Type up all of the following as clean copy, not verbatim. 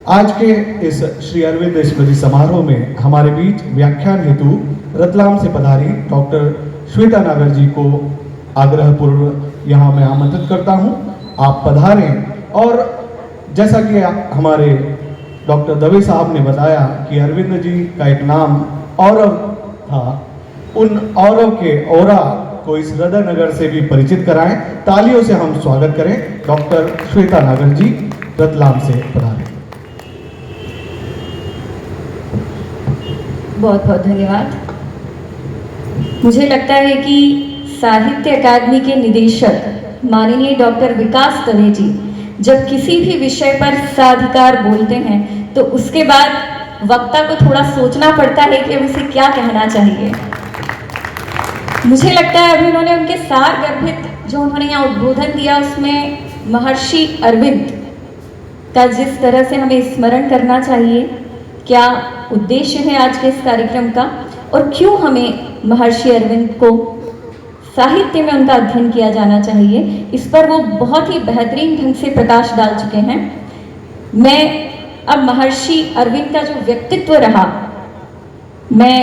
आज के इस श्री अरविंद स्मृति समारोह में हमारे बीच व्याख्यान हेतु रतलाम से पधारी डॉक्टर श्वेता नागर जी को आग्रहपूर्वक यहाँ मैं आमंत्रित करता हूँ। आप पधारें। और जैसा कि हमारे डॉक्टर दवे साहब ने बताया कि अरविंद जी का एक नाम औरव था, उन औरव के औरा को इस हृदय नगर से भी परिचित कराएं। तालियों से हम स्वागत करें डॉक्टर श्वेता नागर जी रतलाम से पधारें। बहुत बहुत धन्यवाद। मुझे लगता है कि साहित्य अकादमी के निदेशक माननीय डॉक्टर विकास दवे जी जब किसी भी विषय पर साधिकार बोलते हैं तो उसके बाद वक्ता को थोड़ा सोचना पड़ता है कि अब उसे क्या कहना चाहिए। मुझे लगता है अभी उन्होंने उनके सार गर्भित जो उन्होंने यहाँ उद्बोधन दिया उसमें महर्षि अरविंद का जिस तरह से हमें स्मरण करना चाहिए, क्या उद्देश्य है आज के इस कार्यक्रम का और क्यों हमें महर्षि अरविंद को साहित्य में उनका अध्ययन किया जाना चाहिए, इस पर वो बहुत ही बेहतरीन ढंग से प्रकाश डाल चुके हैं। मैं अब महर्षि अरविंद का जो व्यक्तित्व रहा, मैं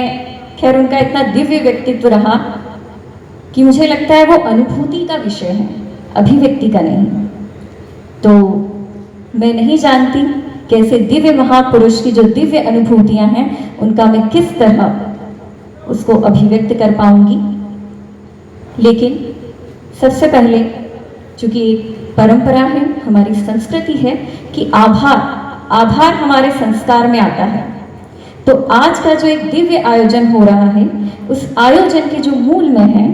खैर उनका इतना दिव्य व्यक्तित्व रहा कि मुझे लगता है वो अनुभूति का विषय है, अभिव्यक्ति का नहीं। तो मैं नहीं जानती कैसे दिव्य महापुरुष की जो दिव्य अनुभूतियां हैं उनका मैं किस तरह उसको अभिव्यक्त कर पाऊंगी। लेकिन सबसे पहले चूंकि एक परंपरा है, हमारी संस्कृति है कि आभार हमारे संस्कार में आता है। तो आज का जो एक दिव्य आयोजन हो रहा है उस आयोजन के जो मूल में है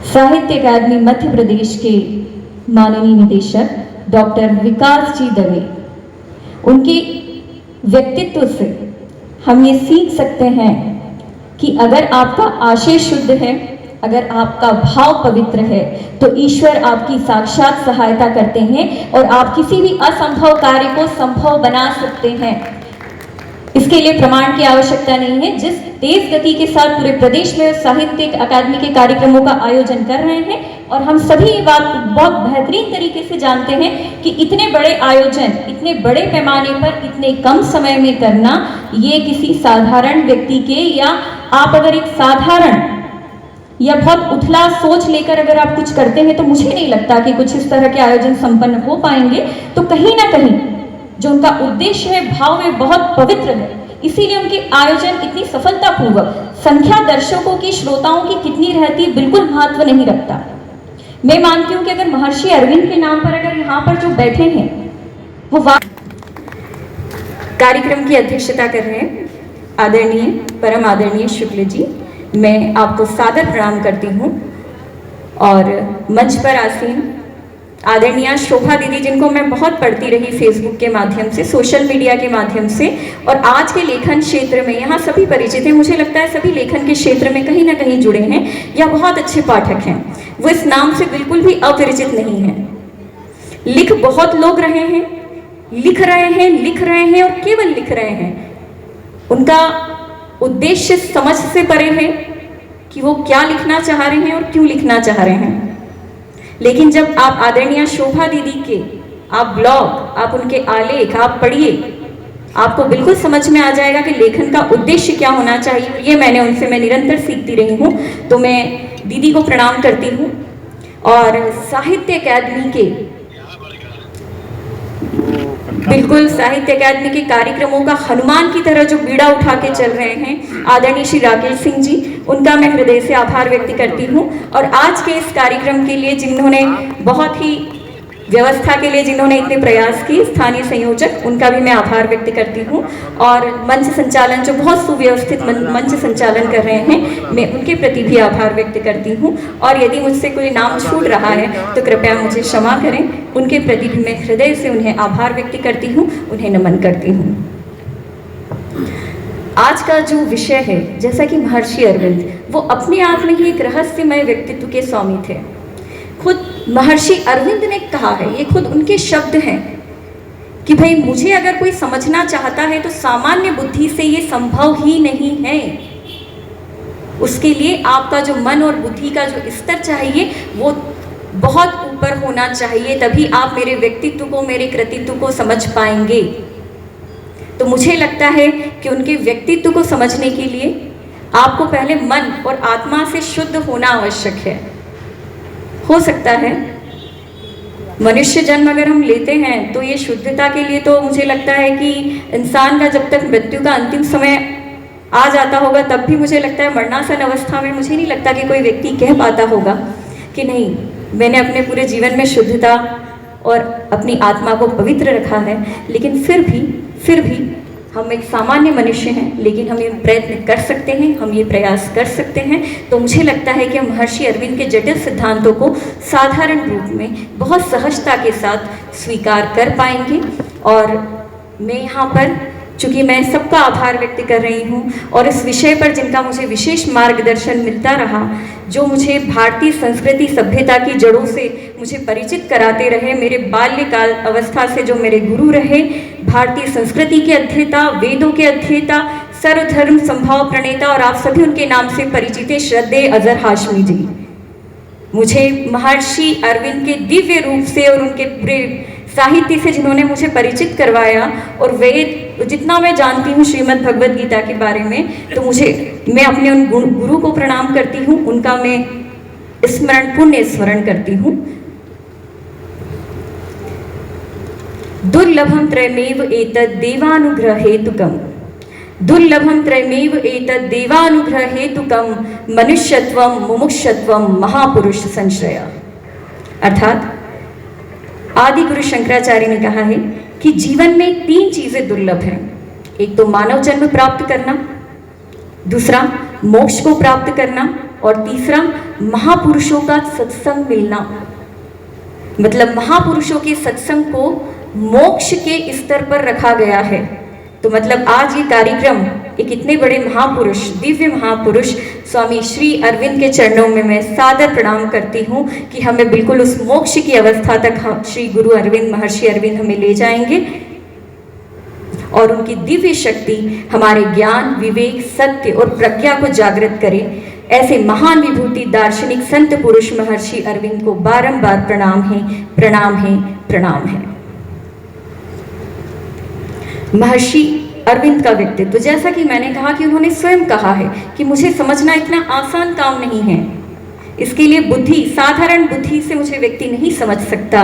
साहित्य अकादमी मध्य प्रदेश के माननीय निदेशक डॉक्टर विकास जी दवे, उनके व्यक्तित्व से हम ये सीख सकते हैं कि अगर आपका आशय शुद्ध है, अगर आपका भाव पवित्र है तो ईश्वर आपकी साक्षात सहायता करते हैं और आप किसी भी असंभव कार्य को संभव बना सकते हैं। इसके लिए प्रमाण की आवश्यकता नहीं है। जिस तेज गति के साथ पूरे प्रदेश में साहित्य अकादमी के कार्यक्रमों का आयोजन कर रहे हैं और हम सभी ये बात बहुत बेहतरीन तरीके से जानते हैं कि इतने बड़े आयोजन इतने बड़े पैमाने पर इतने कम समय में करना, ये किसी साधारण व्यक्ति के या आप अगर एक साधारण या बहुत उथला सोच लेकर अगर आप कुछ करते हैं तो मुझे नहीं लगता कि कुछ इस तरह के आयोजन संपन्न हो पाएंगे। तो कहीं ना कहीं जो उनका उद्देश्य है भाव में बहुत पवित्र है, इसीलिए उनके आयोजन इतनी सफलतापूर्वक संख्या दर्शकों की श्रोताओं की कितनी रहती बिल्कुल महत्व नहीं रखता। मैं मानती हूं कि अगर महर्षि अरविंद के नाम पर अगर यहाँ पर जो बैठे हैं वो कार्यक्रम की अध्यक्षता कर रहे हैं आदरणीय परम आदरणीय शुक्ल जी, मैं आपको सादर प्रणाम करती हूँ। और मंच पर आसीन आदरणीय शोभा दीदी, जिनको मैं बहुत पढ़ती रही फेसबुक के माध्यम से, सोशल मीडिया के माध्यम से, और आज के लेखन क्षेत्र में यहाँ सभी परिचित हैं। मुझे लगता है सभी लेखन के क्षेत्र में कहीं ना कहीं जुड़े हैं या बहुत अच्छे पाठक हैं। वो इस नाम से बिल्कुल भी अपरिचित नहीं हैं। लिख बहुत लोग रहे हैं, लिख रहे हैं और केवल लिख रहे हैं। उनका उद्देश्य समझ से परे है कि वो क्या लिखना चाह रहे हैं और क्यों लिखना चाह रहे हैं। लेकिन जब आप आदरणीय शोभा दीदी के आप ब्लॉग, आप उनके आलेख आप पढ़िए, आपको बिल्कुल समझ में आ जाएगा कि लेखन का उद्देश्य क्या होना चाहिए। ये मैं निरंतर सीखती रही हूँ। तो मैं दीदी को प्रणाम करती हूँ। और साहित्य अकादमी के कार्यक्रमों का हनुमान की तरह जो बीड़ा उठा के चल रहे हैं आदरणीय श्री राकेश सिंह जी, उनका मैं हृदय से आभार व्यक्त करती हूँ। और आज के इस कार्यक्रम के लिए जिन्होंने बहुत ही व्यवस्था के लिए जिन्होंने इतने प्रयास किए, स्थानीय संयोजक, उनका भी मैं आभार व्यक्त करती हूँ। और मंच संचालन जो बहुत सुव्यवस्थित मंच संचालन कर रहे हैं, मैं उनके प्रति भी आभार व्यक्त करती हूँ। और यदि मुझसे कोई नाम छूट रहा है तो कृपया मुझे क्षमा करें। उनके प्रति भी मैं हृदय से उन्हें आभार व्यक्त करती हूँ, उन्हें नमन करती हूँ। आज का जो विषय है, जैसा कि महर्षि अरविंद, वो अपने आप में ही एक रहस्यमय व्यक्तित्व के स्वामी थे। खुद महर्षि अरविंद ने कहा है, ये खुद उनके शब्द हैं कि भाई मुझे अगर कोई समझना चाहता है तो सामान्य बुद्धि से ये संभव ही नहीं है। उसके लिए आपका जो मन और बुद्धि का जो स्तर चाहिए वो बहुत ऊपर होना चाहिए, तभी आप मेरे व्यक्तित्व को, मेरे कृतित्व को समझ पाएंगे। तो मुझे लगता है कि उनके व्यक्तित्व को समझने के लिए आपको पहले मन और आत्मा से शुद्ध होना आवश्यक है। हो सकता है मनुष्य जन्म अगर हम लेते हैं तो ये शुद्धता के लिए तो मुझे लगता है कि इंसान का जब तक मृत्यु का अंतिम समय आ जाता होगा तब भी मुझे लगता है मरणासन अवस्था में मुझे नहीं लगता कि कोई व्यक्ति कह पाता होगा कि नहीं, मैंने अपने पूरे जीवन में शुद्धता और अपनी आत्मा को पवित्र रखा है। लेकिन फिर भी हम एक सामान्य मनुष्य हैं, लेकिन हम ये प्रयत्न कर सकते हैं, हम ये प्रयास कर सकते हैं। तो मुझे लगता है कि हम महर्षि अरविंद के जटिल सिद्धांतों को साधारण रूप में बहुत सहजता के साथ स्वीकार कर पाएंगे। और मैं यहाँ पर चूँकि मैं सबका आभार व्यक्त कर रही हूँ और इस विषय पर जिनका मुझे विशेष मार्गदर्शन मिलता रहा, जो मुझे भारतीय संस्कृति सभ्यता की जड़ों से मुझे परिचित कराते रहे, मेरे बाल्यकाल अवस्था से जो मेरे गुरु रहे, भारतीय संस्कृति के अध्येता, वेदों के अध्येता, सर्वधर्म संभाव प्रणेता, और आप सभी उनके नाम से परिचित हैं, श्रद्धेय अजहर हाशमी जी, मुझे महर्षि अरविंद के दिव्य रूप से और उनके पूरे साहित्य से जिन्होंने मुझे परिचित करवाया, और वेद जितना मैं जानती हूँ श्रीमद् भगवद गीता के बारे में, तो मैं अपने उन गुरु को प्रणाम करती हूँ, उनका मैं स्मरण, पुण्य स्मरण करती हूँ। दुर्लभम त्रयमेव एतद् देवानुग्रहेतुकम्, दुर्लभम त्रयमेव एतद् देवानुग्रहेतुकम् मनुष्यत्वम मुमुक्षत्वम महापुरुष संश्रय। अर्थात आदि गुरु शंकराचार्य ने कहा है कि जीवन में 3 चीजें दुर्लभ हैं। एक तो मानव जन्म प्राप्त करना, दूसरा मोक्ष को प्राप्त करना, और तीसरा महापुरुषों का सत्संग मिलना। मतलब महापुरुषों के सत्संग को मोक्ष के स्तर पर रखा गया है। तो मतलब आज ये कार्यक्रम एक इतने बड़े महापुरुष, दिव्य महापुरुष स्वामी श्री अरविंद के चरणों में मैं सादर प्रणाम करती हूँ कि हमें बिल्कुल उस मोक्ष की अवस्था तक श्री गुरु अरविंद, महर्षि अरविंद हमें ले जाएंगे, और उनकी दिव्य शक्ति हमारे ज्ञान, विवेक, सत्य और प्रज्ञा को जागृत करे। ऐसे महान विभूति दार्शनिक संत पुरुष महर्षि अरविंद को बारंबार प्रणाम है, प्रणाम है, प्रणाम है। महर्षि अरविंद का व्यक्तित्व, जैसा कि मैंने कहा कि उन्होंने स्वयं कहा है कि मुझे समझना इतना आसान काम नहीं है, इसके लिए बुद्धि, साधारण बुद्धि से मुझे व्यक्ति नहीं समझ सकता।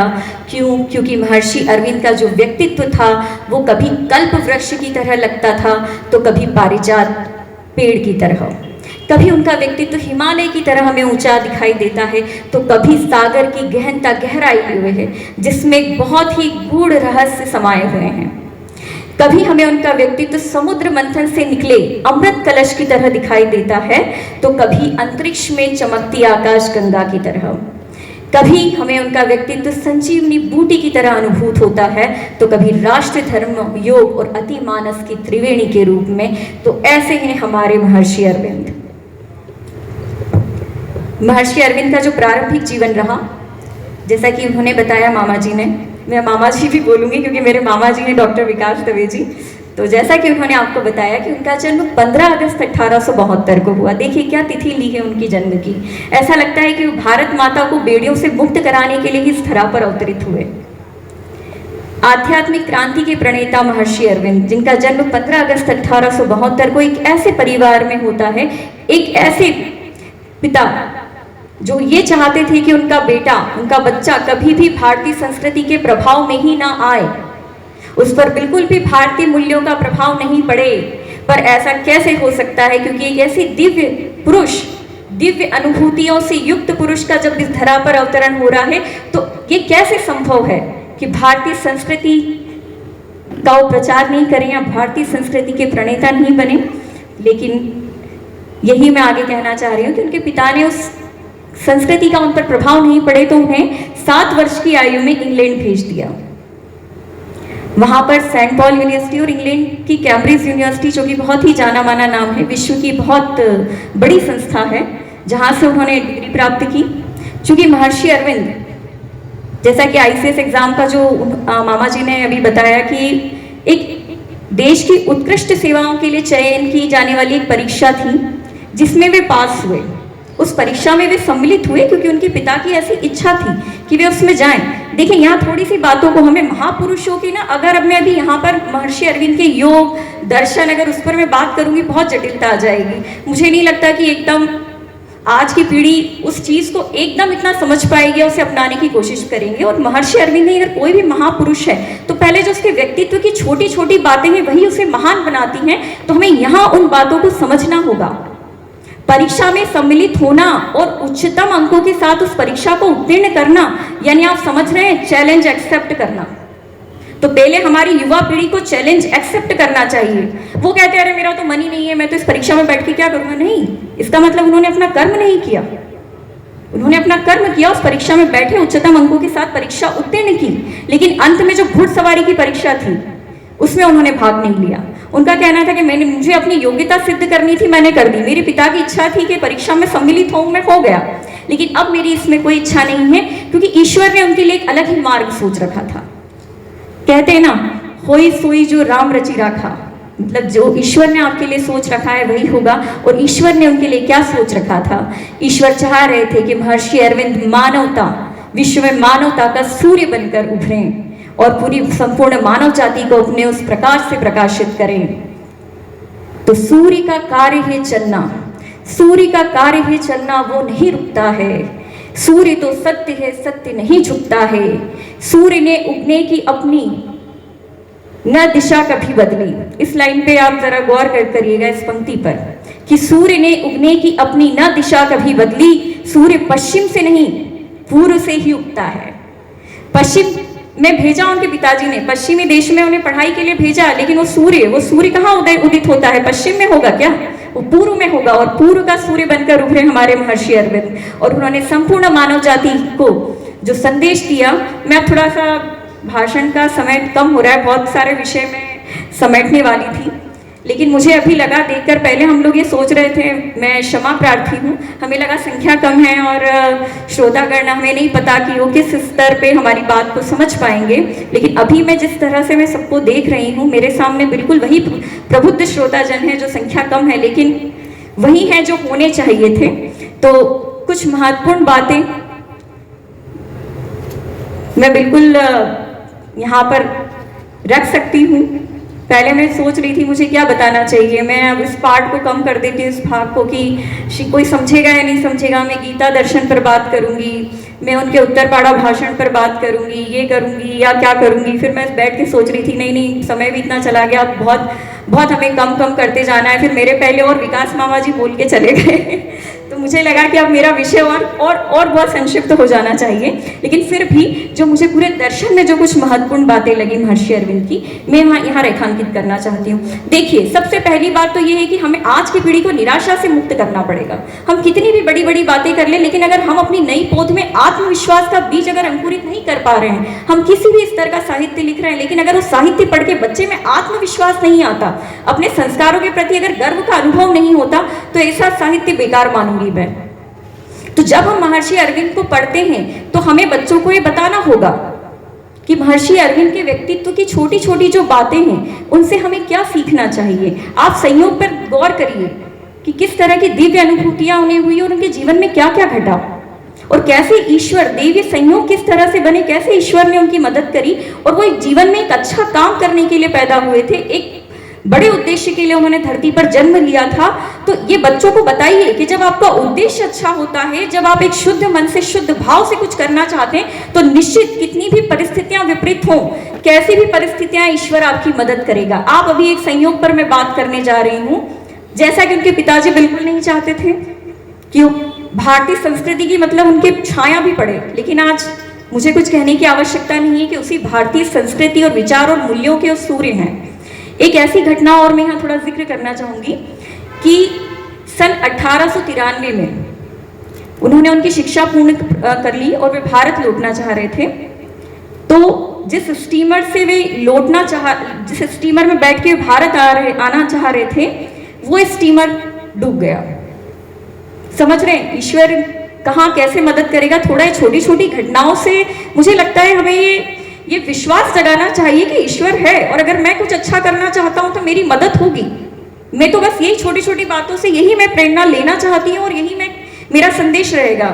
क्यों? क्योंकि महर्षि अरविंद का जो व्यक्तित्व था वो कभी कल्प वृक्ष की तरह लगता था, तो कभी पारिजात पेड़ की तरह, कभी उनका व्यक्तित्व हिमालय की तरह हमें ऊंचा दिखाई देता है, तो कभी सागर की गहनता, गहराई हुए है जिसमें बहुत ही गूढ़ रहस्य समाये हुए हैं। कभी हमें उनका व्यक्तित्व समुद्र मंथन से निकले अमृत कलश की तरह दिखाई देता है, तो कभी अंतरिक्ष में चमकती आकाश गंगा की तरह। कभी हमें उनका व्यक्तित्व संजीवनी बूटी की तरह अनुभूत होता है, तो कभी राष्ट्र, धर्म, योग और अति मानस की त्रिवेणी के रूप में। तो ऐसे हैं हमारे महर्षि अरविंद। महर्षि अरविंद का जो प्रारंभिक जीवन रहा, जैसा कि उन्होंने बताया मामा जी ने, मैं मामा जी भी बोलूँगी क्योंकि मेरे मामा जी हैं डॉक्टर विकास दवे जी। तो जैसा कि उन्होंने आपको बताया कि उनका जन्म 15 अगस्त 1872 को हुआ। देखिए क्या तिथि ली है उनकी जन्म की। ऐसा लगता है कि वो भारत माता को बेड़ियों से मुक्त कराने के लिए इस धरा पर अवतरित हुए। आध्यात्मिक क्रांति के प्रणेता महर्षि अरविंद, जिनका जन्म 15 अगस्त 1872 को एक ऐसे परिवार में होता है, एक ऐसे पिता जो ये चाहते थे कि उनका बेटा, उनका बच्चा कभी भी भारतीय संस्कृति के प्रभाव में ही ना आए, उस पर बिल्कुल भी भारतीय मूल्यों का प्रभाव नहीं पड़े। पर ऐसा कैसे हो सकता है? क्योंकि एक ऐसी दिव्य पुरुष, दिव्य अनुभूतियों से युक्त पुरुष का जब इस धरा पर अवतरण हो रहा है, तो ये कैसे संभव है कि भारतीय संस्कृति का वो प्रचार नहीं करें या भारतीय संस्कृति के प्रणेता नहीं बने। लेकिन यही मैं आगे कहना चाह रही हूँ कि उनके पिता ने उस संस्कृति का उन पर प्रभाव नहीं पड़े, तो उन्हें 7 वर्ष की आयु में इंग्लैंड भेज दिया। वहाँ पर सेंट पॉल यूनिवर्सिटी और इंग्लैंड की कैम्ब्रिज यूनिवर्सिटी, जो कि बहुत ही जाना माना नाम है, विश्व की बहुत बड़ी संस्था है, जहाँ से उन्होंने डिग्री प्राप्त की। चूँकि महर्षि अरविंद, जैसा कि ICS एग्जाम का जो मामा जी ने अभी बताया कि एक देश की उत्कृष्ट सेवाओं के लिए चयन की जाने वाली एक परीक्षा थी, जिसमें वे पास हुए। उस परीक्षा में वे सम्मिलित हुए क्योंकि उनके पिता की ऐसी इच्छा थी कि वे उसमें जाएं। देखिए यहाँ थोड़ी सी बातों को हमें महापुरुषों की ना, अगर अब मैं अभी यहाँ पर महर्षि अरविंद के योग दर्शन अगर उस पर मैं बात करूंगी बहुत जटिलता आ जाएगी। मुझे नहीं लगता कि एकदम आज की पीढ़ी उस चीज को एकदम इतना समझ पाएगी, उसे अपनाने की कोशिश करेंगे। और महर्षि अरविंद ने अगर कोई भी महापुरुष है तो पहले जो उसके व्यक्तित्व की छोटी छोटी बातें हैं वही उसे महान बनाती हैं। तो हमें यहाँ उन बातों को समझना होगा। परीक्षा में सम्मिलित होना और उच्चतम अंकों के साथ उस परीक्षा को उत्तीर्ण करना, यानी आप समझ रहे हैं चैलेंज एक्सेप्ट करना। तो पहले हमारी युवा पीढ़ी को चैलेंज एक्सेप्ट करना चाहिए। वो कहते हैं अरे मेरा तो मन ही नहीं है, मैं तो इस परीक्षा में बैठ के क्या करूंगा। नहीं, इसका मतलब उन्होंने अपना कर्म नहीं किया। उन्होंने अपना कर्म किया, उस परीक्षा में बैठे, उच्चतम अंकों के साथ परीक्षा उत्तीर्ण की, लेकिन अंत में जो घुड़सवारी की परीक्षा थी उसमें उन्होंने भाग नहीं लिया। उनका कहना था कि मुझे अपनी योग्यता सिद्ध करनी थी, मैंने कर दी। मेरे पिता की इच्छा थी कि परीक्षा में सम्मिलित होऊं, मैं हो गया, लेकिन अब मेरी इसमें कोई इच्छा नहीं है, क्योंकि ईश्वर ने उनके लिए एक अलग ही मार्ग सोच रखा था। कहते हैं ना, होई सोई जो राम रचि राखा, मतलब जो ईश्वर ने आपके लिए सोच रखा है वही होगा। और ईश्वर ने उनके लिए क्या सोच रखा था? ईश्वर चाह रहे थे कि महर्षि अरविंद मानवता, विश्व में मानवता का सूर्य बनकर उभरें और पूरी संपूर्ण मानव जाति को अपने उस प्रकाश से प्रकाशित करें। तो सूर्य का कार्य है चलना, सूर्य का कार्य है चलना, वो नहीं रुकता है। सूर्य तो सत्य है, सत्य नहीं झुकता है। सूर्य ने उगने की अपनी न दिशा कभी बदली। इस लाइन पे आप जरा गौर करिएगा, इस पंक्ति पर, कि सूर्य ने उगने की अपनी न दिशा कभी बदली। सूर्य पश्चिम से नहीं पूर्व से ही उगता है। पश्चिम में भेजा उनके पिताजी ने, पश्चिमी देश में उन्हें पढ़ाई के लिए भेजा, लेकिन वो सूर्य कहाँ उदित होता है? पश्चिम में होगा क्या? वो पूर्व में होगा। और पूर्व का सूर्य बनकर उभरे हमारे महर्षि अरविंद, और उन्होंने संपूर्ण मानव जाति को जो संदेश दिया। मैं थोड़ा सा भाषण का समय कम हो रहा है, बहुत सारे विषय में समेटने वाली थी, लेकिन मुझे अभी लगा देखकर, पहले हम लोग ये सोच रहे थे, मैं क्षमा प्रार्थी हूँ, हमें लगा संख्या कम है और श्रोतागण, हमें नहीं पता कि वो किस स्तर पे हमारी बात को समझ पाएंगे। लेकिन अभी मैं जिस तरह से मैं सबको देख रही हूँ, मेरे सामने बिल्कुल वही प्रबुद्ध श्रोताजन है, जो संख्या कम है लेकिन वही है जो होने चाहिए थे। तो कुछ महत्वपूर्ण बातें मैं बिल्कुल यहाँ पर रख सकती हूँ। पहले मैं सोच रही थी मुझे क्या बताना चाहिए, मैं अब इस पार्ट को कम कर देती हूँ, इस भाग को, कि कोई समझेगा या नहीं समझेगा। मैं गीता दर्शन पर बात करूँगी, मैं उनके उत्तरपाड़ा भाषण पर बात करूँगी, ये करूँगी या क्या करूँगी। फिर मैं बैठ के सोच रही थी नहीं समय भी इतना चला गया, बहुत हमें कम करते जाना है। फिर मेरे पहले और विकास मामा जी बोल के चले गए तो मुझे लगा कि अब मेरा विषय और बहुत संक्षिप्त हो जाना चाहिए। लेकिन फिर भी जो मुझे पूरे दर्शन में जो कुछ महत्वपूर्ण बातें लगी महर्षि अरविंद की, मैं यहाँ रेखांकित करना चाहती हूँ। देखिए, सबसे पहली बात तो ये है कि हमें आज की पीढ़ी को निराशा से मुक्त करना पड़ेगा। हम कितनी भी बड़ी बड़ी बातें कर लें, लेकिन अगर हम अपनी नई पौध में आत्मविश्वास का बीज अगर अंकुरित नहीं कर पा रहे हैं, हम किसी भी स्तर का साहित्य लिख रहे हैं, लेकिन अगर उस साहित्य पढ़ के बच्चे में आत्मविश्वास नहीं आता, अपने संस्कारों के प्रति अगर गर्व का अनुभव नहीं होता, तो ऐसा साहित्य बेकार मानूंगी मैं। तो जब हम महर्षि अरविंद को पढ़ते हैं तो हमें बच्चों को ये बताना होगा कि महर्षि अरविंद के व्यक्तित्व की छोटी छोटी जो बातें हैं उनसे हमें क्या सीखना चाहिए। आप संयोग पर गौर करिए कि किस तरह की दिव्य अनुभूतियां उन्हें हुई और उनके जीवन में क्या क्या घटा, और कैसे ईश्वर देवी संयोग किस तरह से बने, कैसे ईश्वर ने उनकी मदद करी और वो एक जीवन में एक अच्छा काम करने के लिए पैदा हुए थे, एक बड़े उद्देश्य के लिए उन्होंने धरती पर जन्म लिया था। तो ये बच्चों को बताइए कि जब आपका उद्देश्य अच्छा होता है, जब आप एक शुद्ध मन से शुद्ध भाव से कुछ करना चाहते हैं, तो निश्चित कितनी भी परिस्थितियां विपरीत हों, कैसी भी परिस्थितियां, ईश्वर आपकी मदद करेगा। आप अभी एक संयोग पर मैं बात करने जा रही हूँ, जैसा कि उनके पिताजी बिल्कुल नहीं चाहते थे कि भारतीय संस्कृति की मतलब उनके छाया भी पड़े, लेकिन आज मुझे कुछ कहने की आवश्यकता नहीं है कि उसी भारतीय संस्कृति और विचार और मूल्यों के उस सूर्य हैं। एक ऐसी घटना और मैं यहाँ थोड़ा जिक्र करना चाहूँगी कि सन 1893 में उन्होंने उनकी शिक्षा पूर्ण कर ली और वे भारत लौटना चाह रहे थे। तो जिस स्टीमर से वे जिस स्टीमर में बैठ के भारत आना चाह रहे थे, वो स्टीमर डूब गया। समझ रहे हैं ईश्वर कहाँ कैसे मदद करेगा। थोड़ा छोटी छोटी घटनाओं से मुझे लगता है हमें ये विश्वास जगाना चाहिए कि ईश्वर है, और अगर मैं कुछ अच्छा करना चाहता हूं तो मेरी मदद होगी। मैं तो बस यही छोटी छोटी बातों से यही मैं प्रेरणा लेना चाहती हूँ और यही मेरा संदेश रहेगा।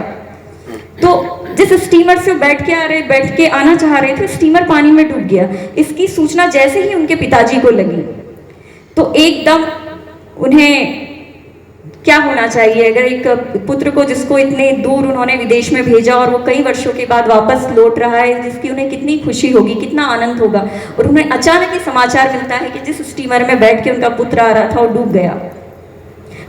तो जिस स्टीमर से वो बैठ के आना चाह रहे थे, स्टीमर पानी में डूब गया। इसकी सूचना जैसे ही उनके पिताजी को लगी तो एकदम उन्हें क्या होना चाहिए अगर एक पुत्र को, जिसको इतने दूर उन्होंने विदेश में भेजा और वो कई वर्षों के बाद वापस लौट रहा है, जिसकी उन्हें कितनी खुशी होगी, कितना आनंद होगा, और उन्हें अचानक ही समाचार मिलता है कि जिस स्टीमर में बैठ के उनका पुत्र आ रहा था वो डूब गया।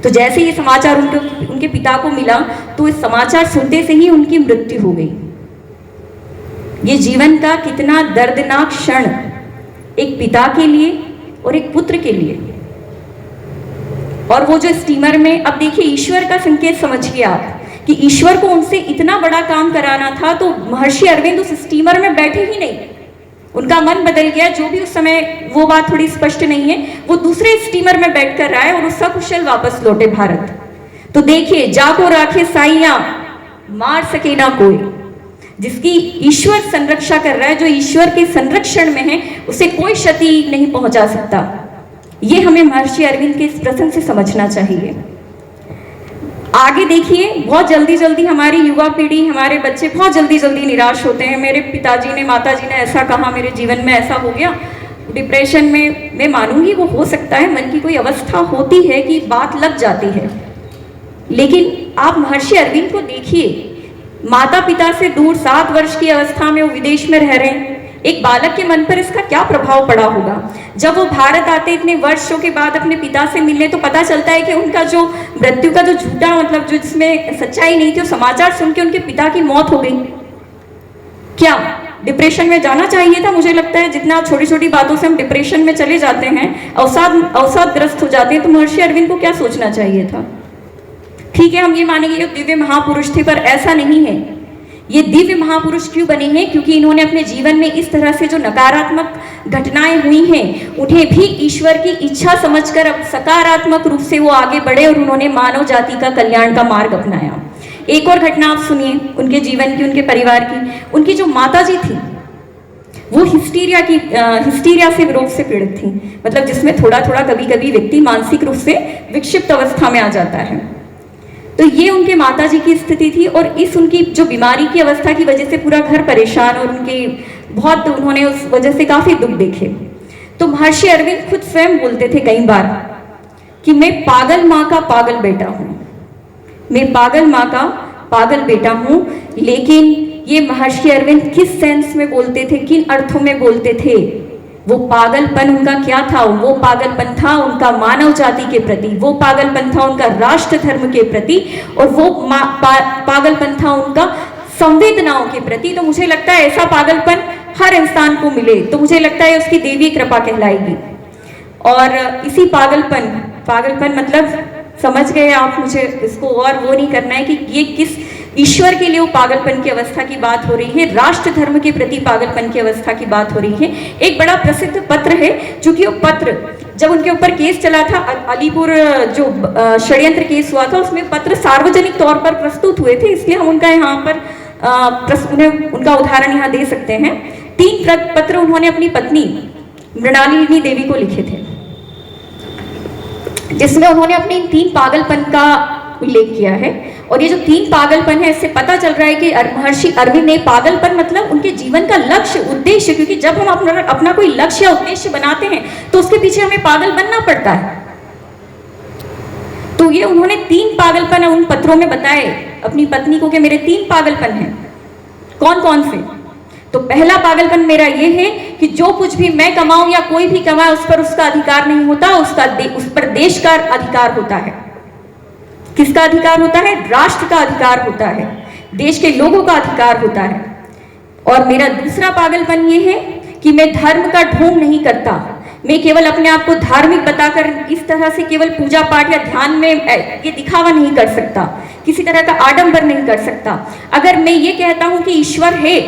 तो जैसे ये समाचार उनके पिता को मिला तो इस समाचार सुनते से ही उनकी मृत्यु हो गई। ये जीवन का कितना दर्दनाक क्षण एक पिता के लिए और एक पुत्र के लिए। और वो जो स्टीमर में, अब देखिए ईश्वर का संकेत समझिए आप कि ईश्वर को उनसे इतना बड़ा काम कराना था, तो महर्षि अरविंद उस स्टीमर में बैठे ही नहीं, उनका मन बदल गया। जो भी उस समय, वो बात थोड़ी स्पष्ट नहीं है, वो दूसरे स्टीमर में बैठकर आए और वो सकुशल वापस लौटे भारत। तो देखिए, जाको राखे साइया मार सके ना कोई, जिसकी ईश्वर संरक्षा कर रहा है, जो ईश्वर के संरक्षण में है, उसे कोई क्षति नहीं पहुंचा सकता। ये हमें महर्षि अरविंद के इस प्रसंग से समझना चाहिए। आगे देखिए, बहुत जल्दी जल्दी हमारी युवा पीढ़ी, हमारे बच्चे बहुत जल्दी जल्दी निराश होते हैं। मेरे पिताजी ने, माताजी ने ऐसा कहा, मेरे जीवन में ऐसा हो गया, डिप्रेशन में। मैं मानूंगी वो हो सकता है, मन की कोई अवस्था होती है कि बात लग जाती है, लेकिन आप महर्षि अरविंद को देखिए, माता पिता से दूर 7 वर्ष की अवस्था में वो विदेश में रह रहे हैं। एक बालक के मन पर इसका क्या प्रभाव पड़ा होगा। जब वो भारत आते इतने वर्षों के बाद अपने पिता से मिलने, तो पता चलता है कि उनका जो मृत्यु का जो झूठा, मतलब जो जिसमें सच्चाई नहीं थी, वो समाचार सुन के उनके पिता की मौत हो गई। क्या डिप्रेशन में जाना चाहिए था? मुझे लगता है जितना छोटी छोटी बातों से हम डिप्रेशन में चले जाते हैं, अवसादग्रस्त हो जाते हैं, तो महर्षि अरविंद को क्या सोचना चाहिए था? ठीक है, हम ये मानेंगे ये दिव्य महापुरुष थे, पर ऐसा नहीं है। ये दिव्य महापुरुष क्यों बने हैं? क्योंकि इन्होंने अपने जीवन में इस तरह से जो नकारात्मक घटनाएं हुई हैं, उन्हें भी ईश्वर की इच्छा समझकर अब सकारात्मक रूप से वो आगे बढ़े और उन्होंने मानव जाति का कल्याण का मार्ग अपनाया। एक और घटना आप सुनिए उनके जीवन की, उनके परिवार की। उनकी जो माताजी थी, वो हिस्टीरिया से रोग से पीड़ित थी, मतलब जिसमें थोड़ा थोड़ा कभी कभी व्यक्ति मानसिक रूप से विक्षिप्त अवस्था में आ जाता है। तो ये उनके माताजी की स्थिति थी, और इस उनकी जो बीमारी की अवस्था की वजह से पूरा घर परेशान, और उन्होंने उस वजह से काफी दुख देखे। तो महर्षि अरविंद खुद स्वयं बोलते थे कई बार कि मैं पागल माँ का पागल बेटा हूँ, मैं पागल माँ का पागल बेटा हूँ। लेकिन ये महर्षि अरविंद किस सेंस में बोलते थे, किन अर्थों में बोलते थे? वो पागलपन उनका क्या था? वो पागलपन था उनका मानव जाति के प्रति, वो पागलपन था उनका राष्ट्र धर्म के प्रति, और वो पागलपन था उनका संवेदनाओं के प्रति। तो मुझे लगता है ऐसा पागलपन हर इंसान को मिले तो मुझे लगता है उसकी देवी कृपा कहलाएगी। और इसी पागलपन मतलब समझ गए आप, मुझे इसको और वो नहीं करना है कि ये किस ईश्वर के लिए वो पागलपन की अवस्था की बात हो रही है, राष्ट्र धर्म के प्रति पागलपन की अवस्था की बात हो रही है। एक बड़ा प्रसिद्ध पत्र है, चूंकि वो पत्र जब उनके ऊपर केस चला था, अलीपुर जो षड्यंत्र केस हुआ था, उसमें पत्र सार्वजनिक तौर पर प्रस्तुत हुए थे, इसलिए हम उनका यहाँ पर उनका उदाहरण यहाँ दे सकते हैं। 3 पत्र उन्होंने अपनी पत्नी मृणालिनी देवी को लिखे थे, जिसमें उन्होंने अपने 3 पागलपन का उल्लेख किया है। और ये जो 3 पागलपन है, इससे पता चल रहा है कि महर्षि अरविंद ने पागलपन मतलब उनके जीवन का लक्ष्य, उद्देश्य, क्योंकि जब हम अपना कोई लक्ष्य या उद्देश्य बनाते हैं तो उसके पीछे हमें पागल बनना पड़ता है। तो ये उन्होंने 3 पागलपन उन पत्रों में बताए अपनी पत्नी को कि मेरे 3 पागलपन हैं। कौन कौन से? तो पहला पागलपन मेरा ये है कि जो कुछ भी मैं कमाऊं या कोई भी कमाए, उस पर उसका अधिकार नहीं होता, उस पर देश का अधिकार होता है। किसका अधिकार होता है? राष्ट्र का अधिकार होता है, देश के लोगों का अधिकार होता है। और मेरा दूसरा पागलपन ये है कि मैं धर्म का ढोंग नहीं करता, मैं केवल अपने आप को धार्मिक बताकर इस तरह से केवल पूजा पाठ या ध्यान में ये दिखावा नहीं कर सकता, किसी तरह का आडंबर नहीं कर सकता। अगर मैं ये कहता हूं कि ईश्वर है,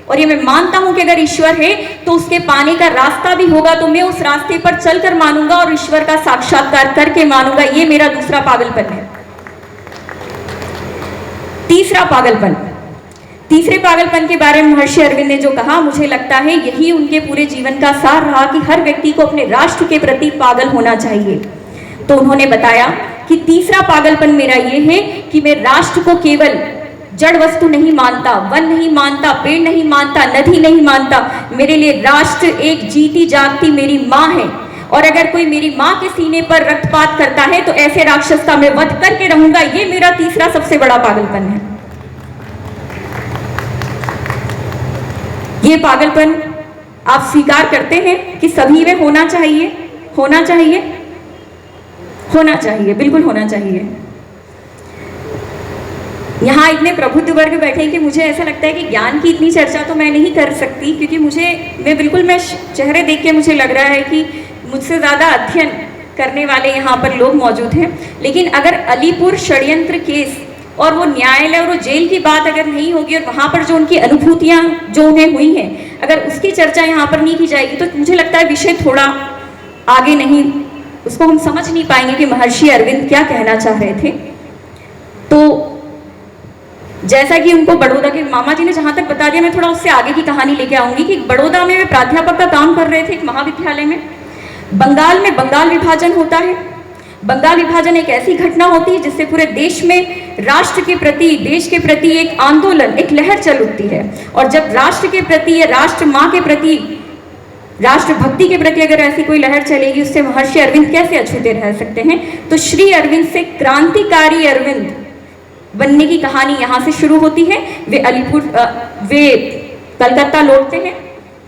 और ये मैं मानता हूं कि अगर ईश्वर है तो उसके पाने का रास्ता भी होगा, तो मैं उस रास्ते पर चलकर मानूंगा और ईश्वर का साक्षात्कार करके मानूंगा। ये मेरा दूसरा पागलपन है। तीसरे पागलपन के बारे में महर्षि अरविंद ने जो कहा, मुझे लगता है यही उनके पूरे जीवन का सार रहा कि हर व्यक्ति को अपने राष्ट्र के प्रति पागल होना चाहिए। तो उन्होंने बताया कि तीसरा पागलपन मेरा ये है कि मैं राष्ट्र को केवल जड़ वस्तु नहीं मानता, वन नहीं मानता, पेड़ नहीं मानता, नदी नहीं मानता। मेरे लिए राष्ट्र एक जीती जागती मेरी माँ है, और अगर कोई मेरी माँ के सीने पर रक्तपात करता है तो ऐसे राक्षस का मैं वध करके रहूंगा। ये मेरा तीसरा सबसे बड़ा पागलपन है। ये पागलपन आप स्वीकार करते हैं कि सभी में होना चाहिए, होना चाहिए, होना चाहिए, बिल्कुल होना चाहिए। यहाँ इतने प्रबुद्ध वर्ग बैठे कि मुझे ऐसा लगता है कि ज्ञान की इतनी चर्चा तो मैं नहीं कर सकती, क्योंकि मैं चेहरे देख के मुझे लग रहा है कि मुझसे ज़्यादा अध्ययन करने वाले यहाँ पर लोग मौजूद हैं। लेकिन अगर अलीपुर षड्यंत्र केस और वो न्यायालय और वो जेल की बात अगर नहीं होगी, और वहाँ पर जो उनकी अनुभूतियाँ जो उन्हें हुई हैं, अगर उसकी चर्चा यहाँ पर नहीं की जाएगी, तो मुझे लगता है विषय थोड़ा आगे नहीं, उसको हम समझ नहीं पाएंगे कि महर्षि अरविंद क्या कहना चाह रहे थे। तो जैसा कि उनको बड़ौदा के मामा जी ने जहाँ तक बता दिया, मैं थोड़ा उससे आगे की कहानी लेके आऊंगी कि बड़ौदा में वे प्राध्यापक का काम कर रहे थे एक महाविद्यालय में। बंगाल में बंगाल विभाजन होता है। बंगाल विभाजन एक ऐसी घटना होती है जिससे पूरे देश में राष्ट्र के प्रति, देश के प्रति एक आंदोलन, एक लहर चल उठती है। और जब राष्ट्र के प्रति या राष्ट्र माँ के प्रति, राष्ट्रभक्ति के प्रति अगर ऐसी कोई लहर चलेगी, उससे महर्षि अरविंद कैसे अछूते रह सकते हैं। तो श्री अरविंद से क्रांतिकारी अरविंद बनने की कहानी यहाँ से शुरू होती है। वे कलकत्ता लौटते हैं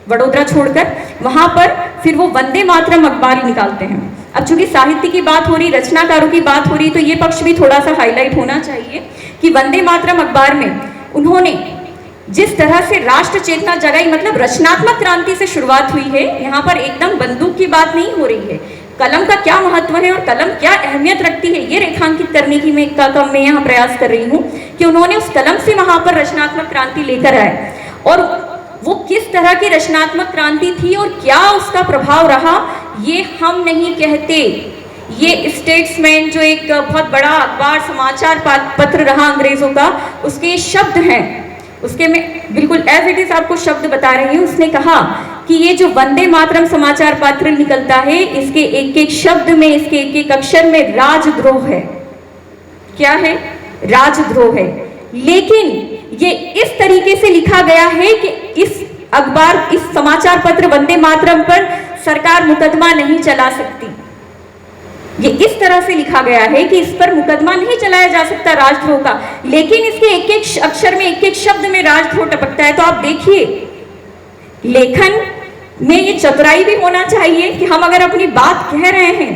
वडोदरा छोड़कर। वहाँ पर फिर वो वंदे मातरम अखबार निकालते हैं। अब चूंकि साहित्य की बात हो रही, रचनाकारों की बात हो रही, तो ये पक्ष भी थोड़ा सा हाईलाइट होना चाहिए कि वंदे मातरम अखबार में उन्होंने जिस तरह से राष्ट्र चेतना जगाई, मतलब रचनात्मक क्रांति से शुरुआत हुई है। यहाँ पर एकदम बंदूक की बात नहीं हो रही है। कलम का क्या महत्व है और कलम क्या अहमियत रखती है, ये रेखांकित करने की मैं यहाँ प्रयास कर रही हूँ कि उन्होंने उस कलम से वहाँ पर रचनात्मक क्रांति लेकर आए, और वो किस तरह की रचनात्मक क्रांति थी और क्या उसका प्रभाव रहा, ये हम नहीं कहते। ये स्टेट्समैन जो एक बहुत बड़ा अखबार, समाचार पत्र रहा अंग्रेजों का, उसके शब्द हैं। उसके मैं बिल्कुल एज इट इज आपको शब्द बता रही हूँ। उसने कहा कि ये जो वंदे मातरम समाचार पत्र निकलता है, इसके एक एक शब्द में, इसके एक एक अक्षर में राजद्रोह है। क्या है? राजद्रोह है। लेकिन ये इस तरीके से लिखा गया है कि इस अखबार, इस समाचार पत्र वंदे मातरम पर सरकार मुकदमा नहीं चला सकती। ये इस तरह से लिखा गया है कि इस पर मुकदमा नहीं चलाया जा सकता राजद्रोह का, लेकिन इसके एक एक अक्षर में, एक एक शब्द में राजद्रोह टपकता है। तो आप देखिए, लेखन में ये चतुराई भी होना चाहिए कि हम अगर अपनी बात कह रहे हैं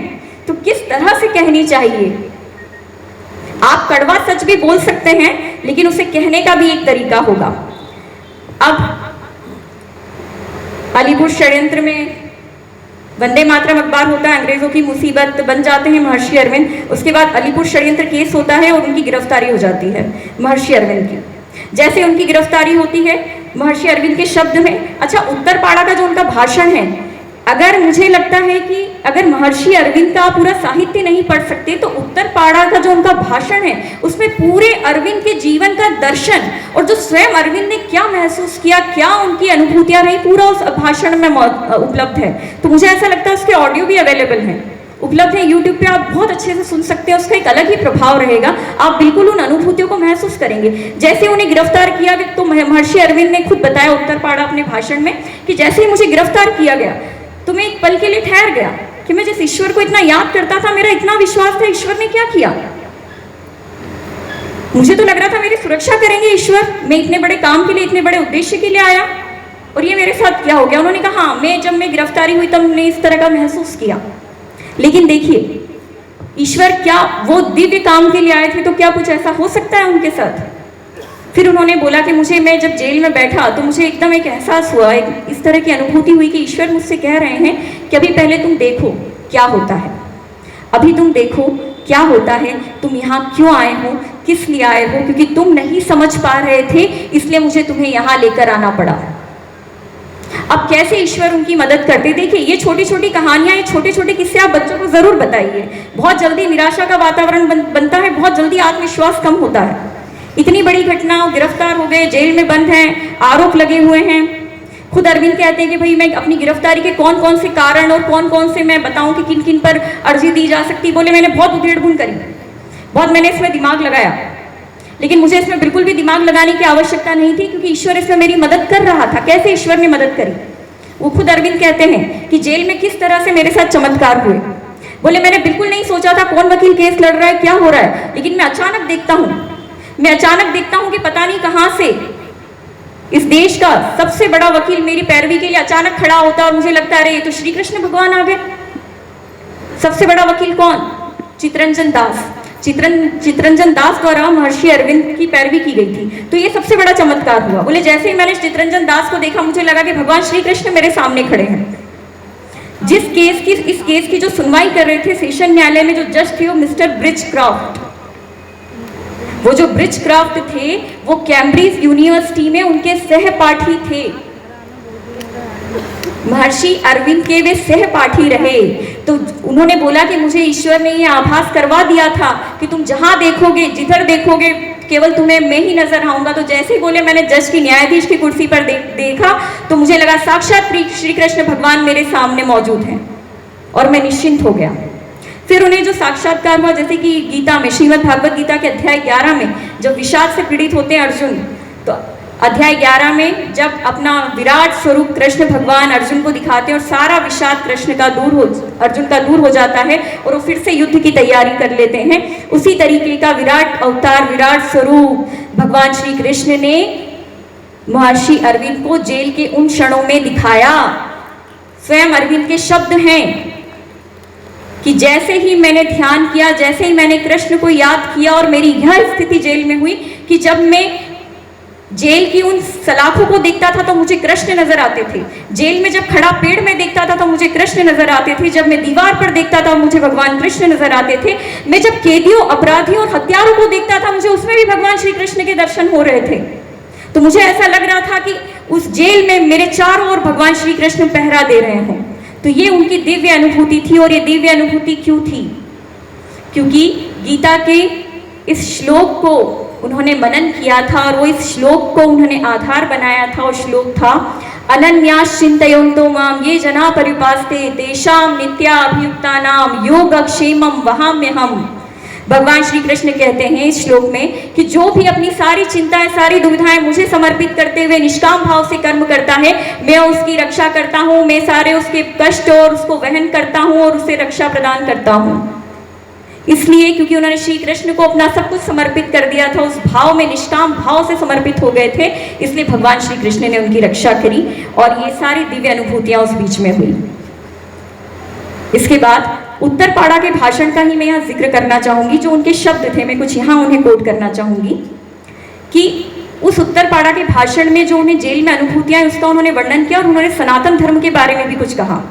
तो किस तरह से कहनी चाहिए। आप कड़वा सच भी बोल सकते हैं, लेकिन उसे कहने का भी एक तरीका होगा। अब अलीपुर षड्यंत्र में वंदे मातरम अखबार होता है, अंग्रेजों की मुसीबत बन जाते हैं महर्षि अरविंद। उसके बाद अलीपुर षड्यंत्र केस होता है और उनकी गिरफ्तारी हो जाती है महर्षि अरविंद की। जैसे उनकी गिरफ्तारी होती है, महर्षि अरविंद के शब्द में, अच्छा उत्तरपाड़ा का जो उनका भाषण है, अगर मुझे लगता है कि अगर महर्षि अरविंद का पूरा साहित्य नहीं पढ़ सकते, तो उत्तरपाड़ा का जो उनका भाषण है, उसमें पूरे अरविंद के जीवन का दर्शन और जो स्वयं अरविंद ने क्या महसूस किया, क्या उनकी अनुभूतियां रही, पूरा उस भाषण में उपलब्ध है। तो मुझे ऐसा लगता है उसके ऑडियो भी अवेलेबल हैं, उपलब्ध है यूट्यूब पे, आप बहुत अच्छे से सुन सकते हैं। उसका एक अलग ही प्रभाव रहेगा, आप बिल्कुल उन अनुभूतियों को महसूस करेंगे। जैसे उन्हें गिरफ्तार किया, तो महर्षि अरविंद ने खुद बताया उत्तरपाड़ा अपने भाषण में कि जैसे ही मुझे गिरफ्तार किया गया तो मैं एक पल के लिए ठहर गया कि मैं जिस ईश्वर को इतना याद करता था, मेरा इतना विश्वास था, ईश्वर ने क्या किया। मुझे तो लग रहा था मेरी सुरक्षा करेंगे ईश्वर, मैं इतने बड़े काम के लिए, इतने बड़े उद्देश्य के लिए आया, और ये मेरे साथ क्या हो गया। उन्होंने कहा हाँ, जब मैं गिरफ्तारी हुई तब मैंने इस तरह का महसूस किया। लेकिन देखिए, ईश्वर क्या वो दिव्य काम के लिए आए थे, तो क्या कुछ ऐसा हो सकता है उनके साथ। फिर उन्होंने बोला कि मैं जब जेल में बैठा तो मुझे एकदम एक एहसास हुआ, एक इस तरह की अनुभूति हुई कि ईश्वर मुझसे कह रहे हैं कि अभी पहले तुम देखो क्या होता है, अभी तुम देखो क्या होता है, तुम यहाँ क्यों आए हो, किस लिए आए हो, क्योंकि तुम नहीं समझ पा रहे थे, इसलिए मुझे तुम्हें यहाँ लेकर आना पड़ा। अब कैसे ईश्वर उनकी मदद करते, देखिए ये छोटी छोटी कहानियां, ये छोटे छोटे किस्से आप बच्चों को जरूर बताइए। बहुत जल्दी निराशा का वातावरण बनता है, बहुत जल्दी आत्मविश्वास कम होता है। इतनी बड़ी घटना, गिरफ्तार हो गए, जेल में बंद हैं, आरोप लगे हुए हैं। खुद अरविंद कहते हैं कि भाई मैं अपनी गिरफ्तारी के कौन कौन से कारण और कौन कौन से मैं बताऊं कि किन किन पर अर्जी दी जा सकती। बोले मैंने बहुत उधेड़ बुन करी, बहुत मैंने इसमें दिमाग लगाया, लेकिन मुझे इसमें बिल्कुल भी दिमाग लगाने की आवश्यकता नहीं थी, क्योंकि ईश्वर इसमें मेरी मदद कर रहा था। कैसे ईश्वर ने मदद करी? वो खुद अरविंद कहते हैं कि जेल में किस तरह से मेरे साथ चमत्कार हुए। बोले मैंने बिल्कुल नहीं सोचा था कौन वकील केस लड़ रहा है, क्या हो रहा है, लेकिन मैं अचानक देखता हूं कि पता नहीं कहां से इस देश का सबसे बड़ा वकील मेरी पैरवी के लिए अचानक खड़ा होता है, और मुझे लगता है अरे ये तो श्री कृष्ण भगवान आ गए। सबसे बड़ा वकील कौन? चितरंजन दास। चितरंजन दास द्वारा महर्षि अरविंद की पैरवी की गई थी। तो ये सबसे बड़ा चमत्कार हुआ। बोले जैसे ही मैंने चितरंजन दास को देखा, मुझे लगा कि भगवान श्री कृष्ण मेरे सामने खड़े हैं। इस केस की जो सुनवाई कर रहे थे सेशन न्यायालय में, जो जज थे वो मिस्टर ब्रिजक्राफ्ट। वो जो ब्रिजक्राफ्ट थे वो कैम्ब्रिज यूनिवर्सिटी में उनके सहपाठी थे, महर्षि अरविंद के वे सहपाठी रहे। तो उन्होंने बोला कि मुझे ईश्वर ने ये आभास करवा दिया था कि तुम जहां देखोगे, जिधर देखोगे, केवल तुम्हें मैं ही नजर आऊंगा। तो जैसे ही बोले मैंने जज की, न्यायाधीश की कुर्सी पर देखा, तो मुझे लगा साक्षात श्री कृष्ण भगवान मेरे सामने मौजूद हैं, और मैं निश्चिंत हो गया। फिर उन्हें जो साक्षात्कार हुआ, जैसे कि गीता में, श्रीमद् भागवत गीता के अध्याय 11 में जब विषाद से पीड़ित होते हैं अर्जुन, तो अध्याय 11 में जब अपना विराट स्वरूप कृष्ण भगवान अर्जुन को दिखाते हैं और सारा विषाद अर्जुन का दूर हो जाता है और वो फिर से युद्ध की तैयारी कर लेते हैं, उसी तरीके का विराट अवतार, विराट स्वरूप भगवान श्री कृष्ण ने महर्षि अरविंद को जेल के उन क्षणों में दिखाया। स्वयं अरविंद के शब्द हैं कि जैसे ही मैंने ध्यान किया, जैसे ही मैंने कृष्ण को याद किया, और मेरी यह स्थिति जेल में हुई कि जब मैं जेल की उन सलाखों को देखता था तो मुझे कृष्ण नजर आते थे। जेल में जब खड़ा पेड़ में देखता था तो मुझे कृष्ण नजर आते थे। जब मैं दीवार पर देखता था मुझे भगवान कृष्ण नजर आते थे। मैं जब कैदियों, अपराधियों और हत्यारों को देखता था, मुझे उसमें भी भगवान श्री कृष्ण के दर्शन हो रहे थे। तो मुझे ऐसा लग रहा था कि उस जेल में मेरे चारों ओर भगवान श्री कृष्ण पहरा दे रहे हों। तो ये उनकी दिव्य अनुभूति थी। और ये दिव्य अनुभूति क्यों थी? क्योंकि गीता के इस श्लोक को उन्होंने मनन किया था, और वो इस श्लोक को उन्होंने आधार बनाया था। और श्लोक था अनन्यास चिंतयन्तो माम ये जना परिपास्ते तेषां नित्याभियुक्तानां योगक्षेमं वहाम्यहम्। भगवान श्री कृष्ण कहते हैं इस श्लोक में कि जो भी अपनी सारी चिंताएं, सारी दुविधाएं मुझे समर्पित करते हुए निष्काम भाव से कर्म करता है, मैं उसकी रक्षा करता हूँ। मैं सारे उसके कष्ट और उसको वहन करता हूँ और उसे रक्षा प्रदान करता हूँ। इसलिए क्योंकि उन्होंने श्री कृष्ण को अपना सब कुछ समर्पित कर दिया था, उस भाव में, निष्काम भाव से समर्पित हो गए थे, इसलिए भगवान श्री कृष्ण ने उनकी रक्षा करी और ये सारी दिव्य अनुभूतियां उस बीच में हुई। इसके बाद उत्तरपाड़ा के भाषण का ही मैं यहाँ जिक्र करना चाहूंगी। जो उनके शब्द थे, मैं कुछ यहाँ उन्हें कोट करना चाहूंगी कि उस उत्तरपाड़ा के भाषण में जो उन्हें जेल में अनुभूतियां हैं उसका उन्होंने वर्णन किया, और उन्होंने सनातन धर्म के बारे में भी कुछ कहा।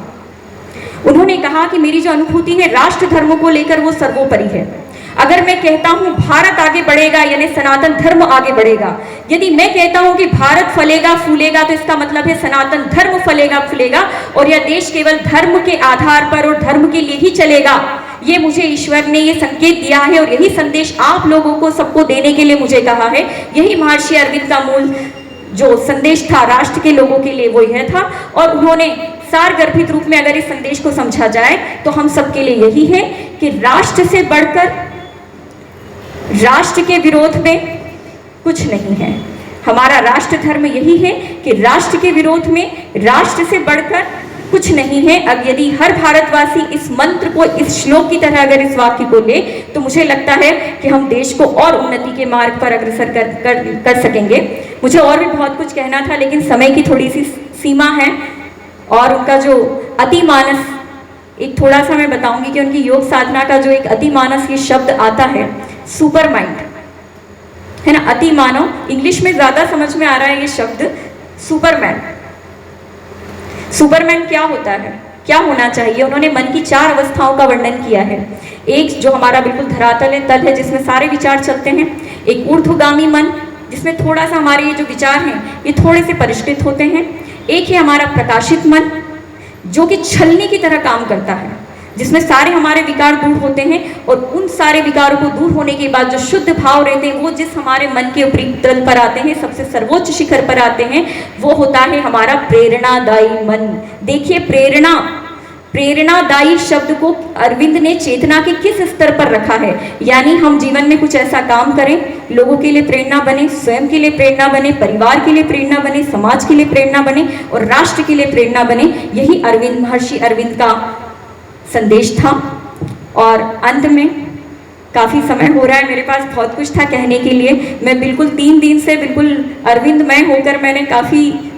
उन्होंने कहा कि मेरी जो अनुभूति है राष्ट्र धर्म को लेकर वो सर्वोपरि है। अगर मैं कहता हूं भारत आगे बढ़ेगा, यानी सनातन धर्म आगे बढ़ेगा। यदि मैं कहता हूं कि भारत फलेगा फूलेगा, तो इसका मतलब है सनातन धर्म फलेगा फूलेगा, और यह देश केवल धर्म के आधार पर और धर्म के लिए ही चलेगा। ये मुझे ईश्वर ने ये संकेत दिया है, और यही संदेश आप लोगों को सबको देने के लिए मुझे कहा है। यही महर्षि अरविंद का मूल जो संदेश था राष्ट्र के लोगों के लिए, वो यह था। और उन्होंने सार गर्भित रूप में अगर इस संदेश को समझा जाए तो हम सबके लिए यही है कि राष्ट्र से बढ़कर, राष्ट्र के विरोध में कुछ नहीं है। हमारा राष्ट्र धर्म यही है कि राष्ट्र के विरोध में, राष्ट्र से बढ़कर कुछ नहीं है। अब यदि हर भारतवासी इस मंत्र को, इस श्लोक की तरह अगर इस वाक्य को ले, तो मुझे लगता है कि हम देश को और उन्नति के मार्ग पर अग्रसर कर सकेंगे। मुझे और भी बहुत कुछ कहना था, लेकिन समय की थोड़ी सी सीमा है। और उनका जो अतिमानस, एक थोड़ा सा मैं बताऊंगी कि उनकी योग साधना का जो एक अतिमानस ये शब्द आता है, सुपर माइंड है ना, अति मानव। इंग्लिश में ज्यादा समझ में आ रहा है ये शब्द सुपरमैन। सुपरमैन क्या होता है, क्या होना चाहिए? उन्होंने मन की 4 अवस्थाओं का वर्णन किया है। एक जो हमारा बिल्कुल धरातल है, तल है, जिसमें सारे विचार चलते हैं। एक ऊर्ध्वगामी मन, जिसमें थोड़ा सा हमारे ये जो विचार हैं ये थोड़े से परिष्कृत होते हैं। एक है हमारा प्रकाशित मन, जो कि छलनी की तरह काम करता है, जिसमें सारे हमारे विकार दूर होते हैं, और उन सारे विकारों को दूर होने के बाद जो शुद्ध भाव रहते हैं वो जिस हमारे मन के ऊपरी तल पर आते हैं, सबसे सर्वोच्च शिखर पर आते हैं, वो होता है हमारा प्रेरणादायी मन। देखिए, प्रेरणादायी शब्द को अरविंद ने चेतना के किस स्तर पर रखा है, यानी हम जीवन में कुछ ऐसा काम करें, लोगों के लिए प्रेरणा बने, स्वयं के लिए प्रेरणा बने, परिवार के लिए प्रेरणा बने, समाज के लिए प्रेरणा बने और राष्ट्र के लिए प्रेरणा बने। यही महर्षि अरविंद का संदेश था। और अंत में, काफ़ी समय हो रहा है, मेरे पास बहुत कुछ था कहने के लिए। मैं बिल्कुल 3 दिन से बिल्कुल अरविंदमय होकर मैंने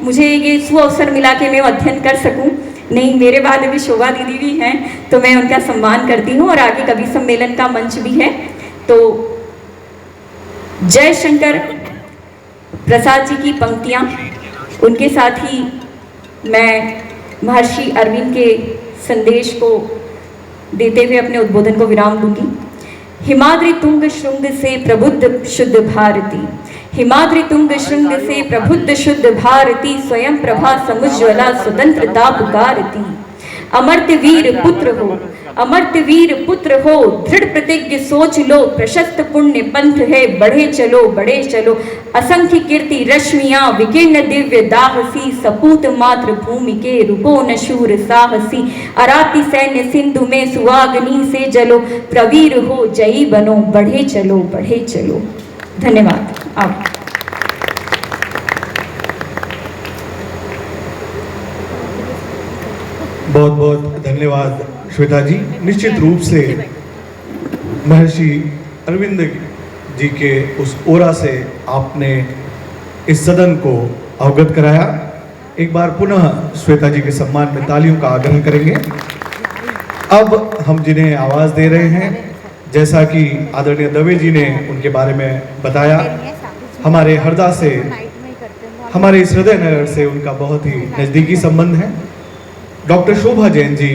मुझे ये सुअवसर मिला कि मैं अध्ययन कर सकूं। नहीं, मेरे बाद अभी शोभा दीदी भी हैं, तो मैं उनका सम्मान करती हूँ और आगे कवि सम्मेलन का मंच भी है। तो जय शंकर प्रसाद जी की पंक्तियाँ, उनके साथ ही मैं महर्षि अरविंद के संदेश को देते हुए अपने उद्बोधन को विराम दूंगी। हिमाद्रि तुंग श्रृंग से प्रबुद्ध शुद्ध भारती, हिमाद्रि तुंग श्रृंग से प्रबुद्ध शुद्ध भारती, स्वयं प्रभा समुज्ज्वला स्वतंत्रता पुकारती। अमर्त्य वीर पुत्र हो, अमर्त्य वीर पुत्र हो, दृढ़ प्रतिज्ञ सोच लो, प्रशस्त पुण्य पंथ है, बढ़े चलो बढ़े चलो। असंख्य कीर्ति रश्मियां विकीर्ण दिव्य दाहसी, सपूत मातृ भूमि के रुको न शूर साहसी। अराती सैन्य सिंधु में सुहागनी से जलो, प्रवीर हो जयी बनो, बढ़े चलो बढ़े चलो। धन्यवाद। आप बहुत बहुत धन्यवाद श्वेता जी। निश्चित रूप से महर्षि अरविंद जी के उस ओरा से आपने इस सदन को अवगत कराया। एक बार पुनः श्वेता जी के सम्मान में तालियों का आग्रह करेंगे। अब हम जिन्हें आवाज़ दे रहे हैं, जैसा कि आदरणीय दवे जी ने उनके बारे में बताया, हमारे हरदा से, हमारे इस हृदय नगर से उनका बहुत ही नज़दीकी संबंध है। डॉक्टर शोभा जैन जी,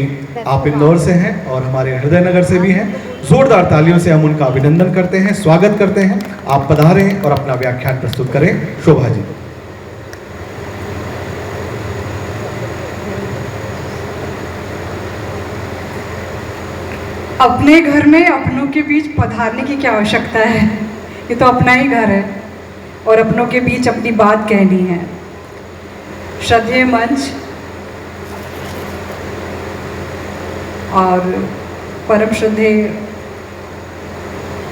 आप इंदौर से हैं और हमारे हृदय नगर से भी हैं। जोरदार तालियों से हम उनका अभिनंदन करते हैं, स्वागत करते हैं। आप पधारें और अपना व्याख्यान प्रस्तुत करें। शोभा जी। अपने घर में अपनों के बीच पधारने की क्या आवश्यकता है, ये तो अपना ही घर है और अपनों के बीच अपनी बात कहनी है। श्रद्धेय मंच और परम श्रद्धेय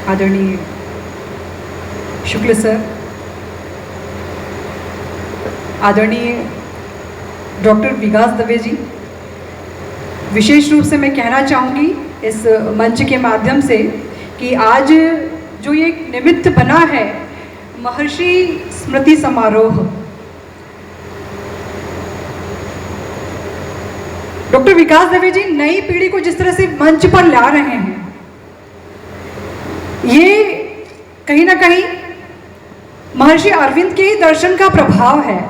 आदरणीय शुक्ल सर, आदरणीय डॉक्टर विकास दवे जी, विशेष रूप से मैं कहना चाहूँगी इस मंच के माध्यम से कि आज जो ये निमित्त बना है महर्षि स्मृति समारोह, डॉक्टर विकास दवे जी नई पीढ़ी को जिस तरह से मंच पर ला रहे हैं, ये कहीं ना कहीं महर्षि अरविंद के ही दर्शन का प्रभाव है।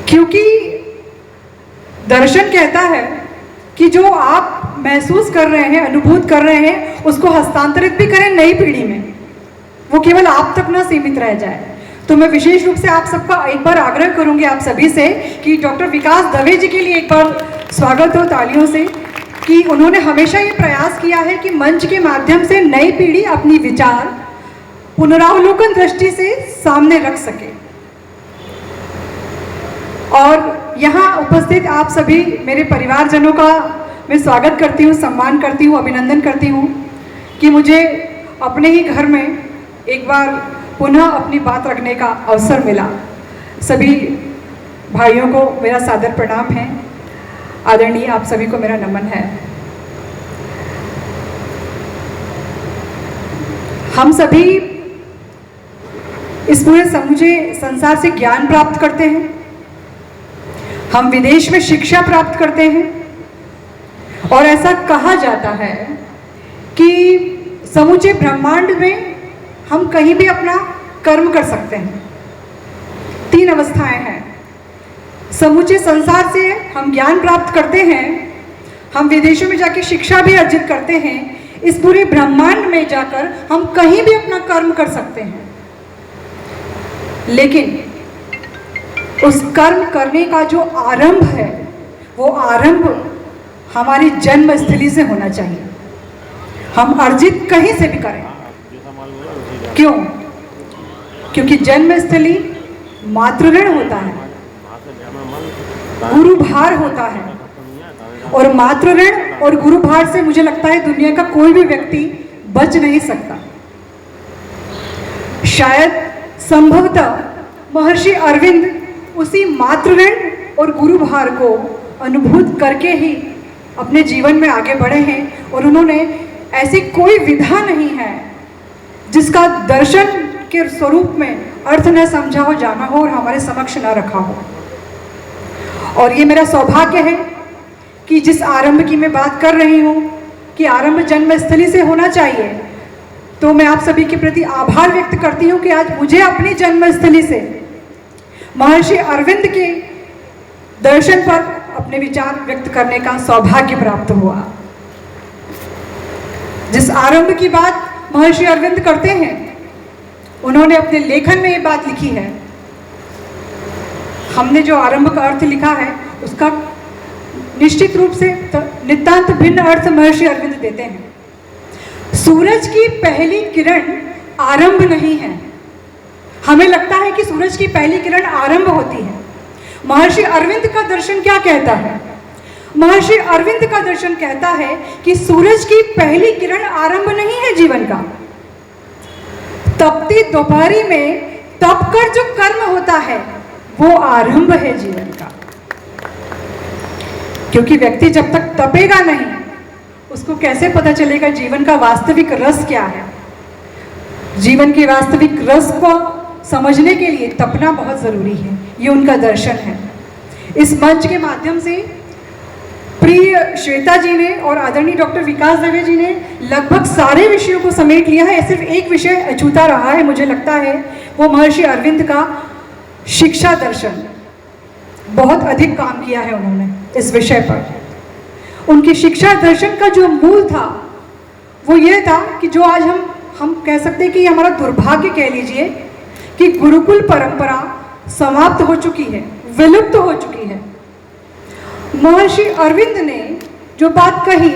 क्योंकि दर्शन कहता है कि जो आप महसूस कर रहे हैं, अनुभूत कर रहे हैं, उसको हस्तांतरित भी करें नई पीढ़ी में, वो केवल आप तक ना सीमित रह जाए। तो मैं विशेष रूप से आप सबका एक बार आग्रह करूंगी आप सभी से कि डॉक्टर विकास दवे जी के लिए एक बार स्वागत हो तालियों से, कि उन्होंने हमेशा ये प्रयास किया है कि मंच के माध्यम से नई पीढ़ी अपनी विचार पुनरावलोकन दृष्टि से सामने रख सके। और यहाँ उपस्थित आप सभी मेरे परिवारजनों का मैं स्वागत करती हूँ, सम्मान करती हूँ, अभिनंदन करती हूँ कि मुझे अपने ही घर में एक बार पुनः अपनी बात रखने का अवसर मिला। सभी भाइयों को मेरा सादर प्रणाम है। आदरणीय आप सभी को मेरा नमन है। हम सभी इस पूरे समूचे संसार से ज्ञान प्राप्त करते हैं, हम विदेश में शिक्षा प्राप्त करते हैं और ऐसा कहा जाता है कि समूचे ब्रह्मांड में हम कहीं भी अपना कर्म कर सकते हैं। 3 अवस्थाएं हैं। समूचे संसार से हम ज्ञान प्राप्त करते हैं, हम विदेशों में जाकर शिक्षा भी अर्जित करते हैं, इस पूरे ब्रह्मांड में जाकर हम कहीं भी अपना कर्म कर सकते हैं। लेकिन उस कर्म करने का जो आरंभ है, वो आरंभ हमारी जन्म स्थली से होना चाहिए। हम अर्जित कहीं से भी करें। क्यों? क्योंकि जन्म स्थली मातृ ऋण होता है, गुरु भार होता है, और मातृ ऋण और गुरु भार से मुझे लगता है दुनिया का कोई भी व्यक्ति बच नहीं सकता। शायद संभवतः महर्षि अरविंद उसी मातृ ऋण और गुरु भार को अनुभूत करके ही अपने जीवन में आगे बढ़े हैं, और उन्होंने ऐसी कोई विधा नहीं है जिसका दर्शन के स्वरूप में अर्थ न समझा हो, जाना हो और हमारे समक्ष न रखा हो। और ये मेरा सौभाग्य है कि जिस आरंभ की मैं बात कर रही हूँ कि आरंभ जन्मस्थली से होना चाहिए, तो मैं आप सभी के प्रति आभार व्यक्त करती हूँ कि आज मुझे अपनी जन्मस्थली से महर्षि अरविंद के दर्शन पर अपने विचार व्यक्त करने का सौभाग्य प्राप्त हुआ। जिस आरंभ की बात महर्षि अरविंद करते हैं, उन्होंने अपने लेखन में ये बात लिखी है। हमने जो आरंभ का अर्थ लिखा है उसका निश्चित रूप से नितांत भिन्न अर्थ महर्षि अरविंद देते हैं। सूरज की पहली किरण आरंभ नहीं है। हमें लगता है कि सूरज की पहली किरण आरंभ होती है। महर्षि अरविंद का दर्शन क्या कहता है? महर्षि अरविंद का दर्शन कहता है कि सूरज की पहली किरण आरंभ नहीं है जीवन का। तपती दोपहरी में तप कर जो कर्म होता है वो आरंभ है जीवन का। क्योंकि व्यक्ति जब तक तपेगा नहीं, उसको कैसे पता चलेगा जीवन का वास्तविक रस क्या है। जीवन के वास्तविक रस को समझने के लिए तपना बहुत जरूरी है। ये उनका दर्शन है। इस मंच के माध्यम से प्रिय श्वेता जी ने और आदरणीय डॉक्टर विकास दवे जी ने लगभग सारे विषयों को समेट लिया है। सिर्फ एक विषय अछूता रहा है, मुझे लगता है वो महर्षि अरविंद का शिक्षा दर्शन। बहुत अधिक काम किया है उन्होंने इस विषय पर। उनकी शिक्षा दर्शन का जो मूल था वो ये था कि जो आज हम कह सकते हैं कि हमारा दुर्भाग्य कह लीजिए कि गुरुकुल परंपरा समाप्त हो चुकी है, विलुप्त हो चुकी है। महर्षि अरविंद ने जो बात कही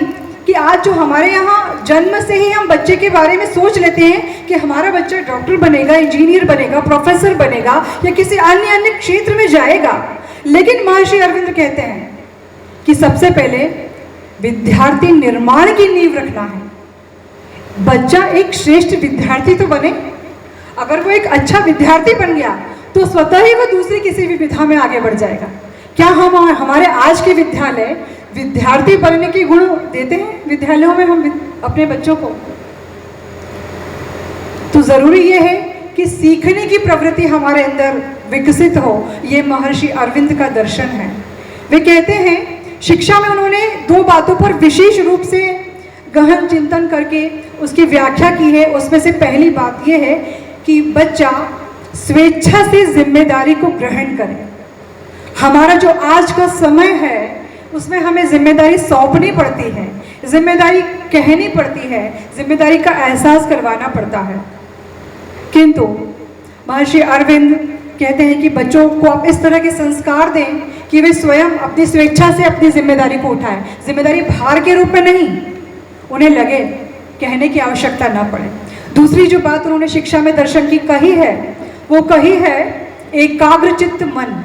कि आज जो हमारे यहाँ जन्म से ही हम बच्चे के बारे में सोच लेते हैं कि हमारा बच्चा डॉक्टर बनेगा, इंजीनियर बनेगा, प्रोफेसर बनेगा या किसी अन्य क्षेत्र में जाएगा, लेकिन महर्षि अरविंद कहते हैं कि सबसे पहले विद्यार्थी निर्माण की नींव रखना है। बच्चा एक श्रेष्ठ विद्यार्थी तो बने। अगर वो एक अच्छा विद्यार्थी बन गया तो स्वतः ही वो दूसरी किसी भी विधा में आगे बढ़ जाएगा। क्या हम हमारे आज के विद्यालय विद्यार्थी बनने की गुण देते हैं विद्यालयों में हम अपने बच्चों को? तो जरूरी ये है कि सीखने की प्रवृत्ति हमारे अंदर विकसित हो। ये महर्षि अरविंद का दर्शन है। वे कहते हैं, शिक्षा में उन्होंने दो बातों पर विशेष रूप से गहन चिंतन करके उसकी व्याख्या की है। उसमें से पहली बात यह है कि बच्चा स्वेच्छा से जिम्मेदारी को ग्रहण करे। हमारा जो आज का समय है उसमें हमें जिम्मेदारी सौंपनी पड़ती है, जिम्मेदारी कहनी पड़ती है, जिम्मेदारी का एहसास करवाना पड़ता है। किंतु महर्षि अरविंद कहते हैं कि बच्चों को आप इस तरह के संस्कार दें कि वे स्वयं अपनी स्वेच्छा से अपनी जिम्मेदारी को उठाएं। जिम्मेदारी भार के रूप में नहीं, उन्हें लगे, कहने की आवश्यकता ना पड़े। दूसरी जो बात उन्होंने शिक्षा में दर्शन की कही है वो कही है एकाग्रचित्त मन।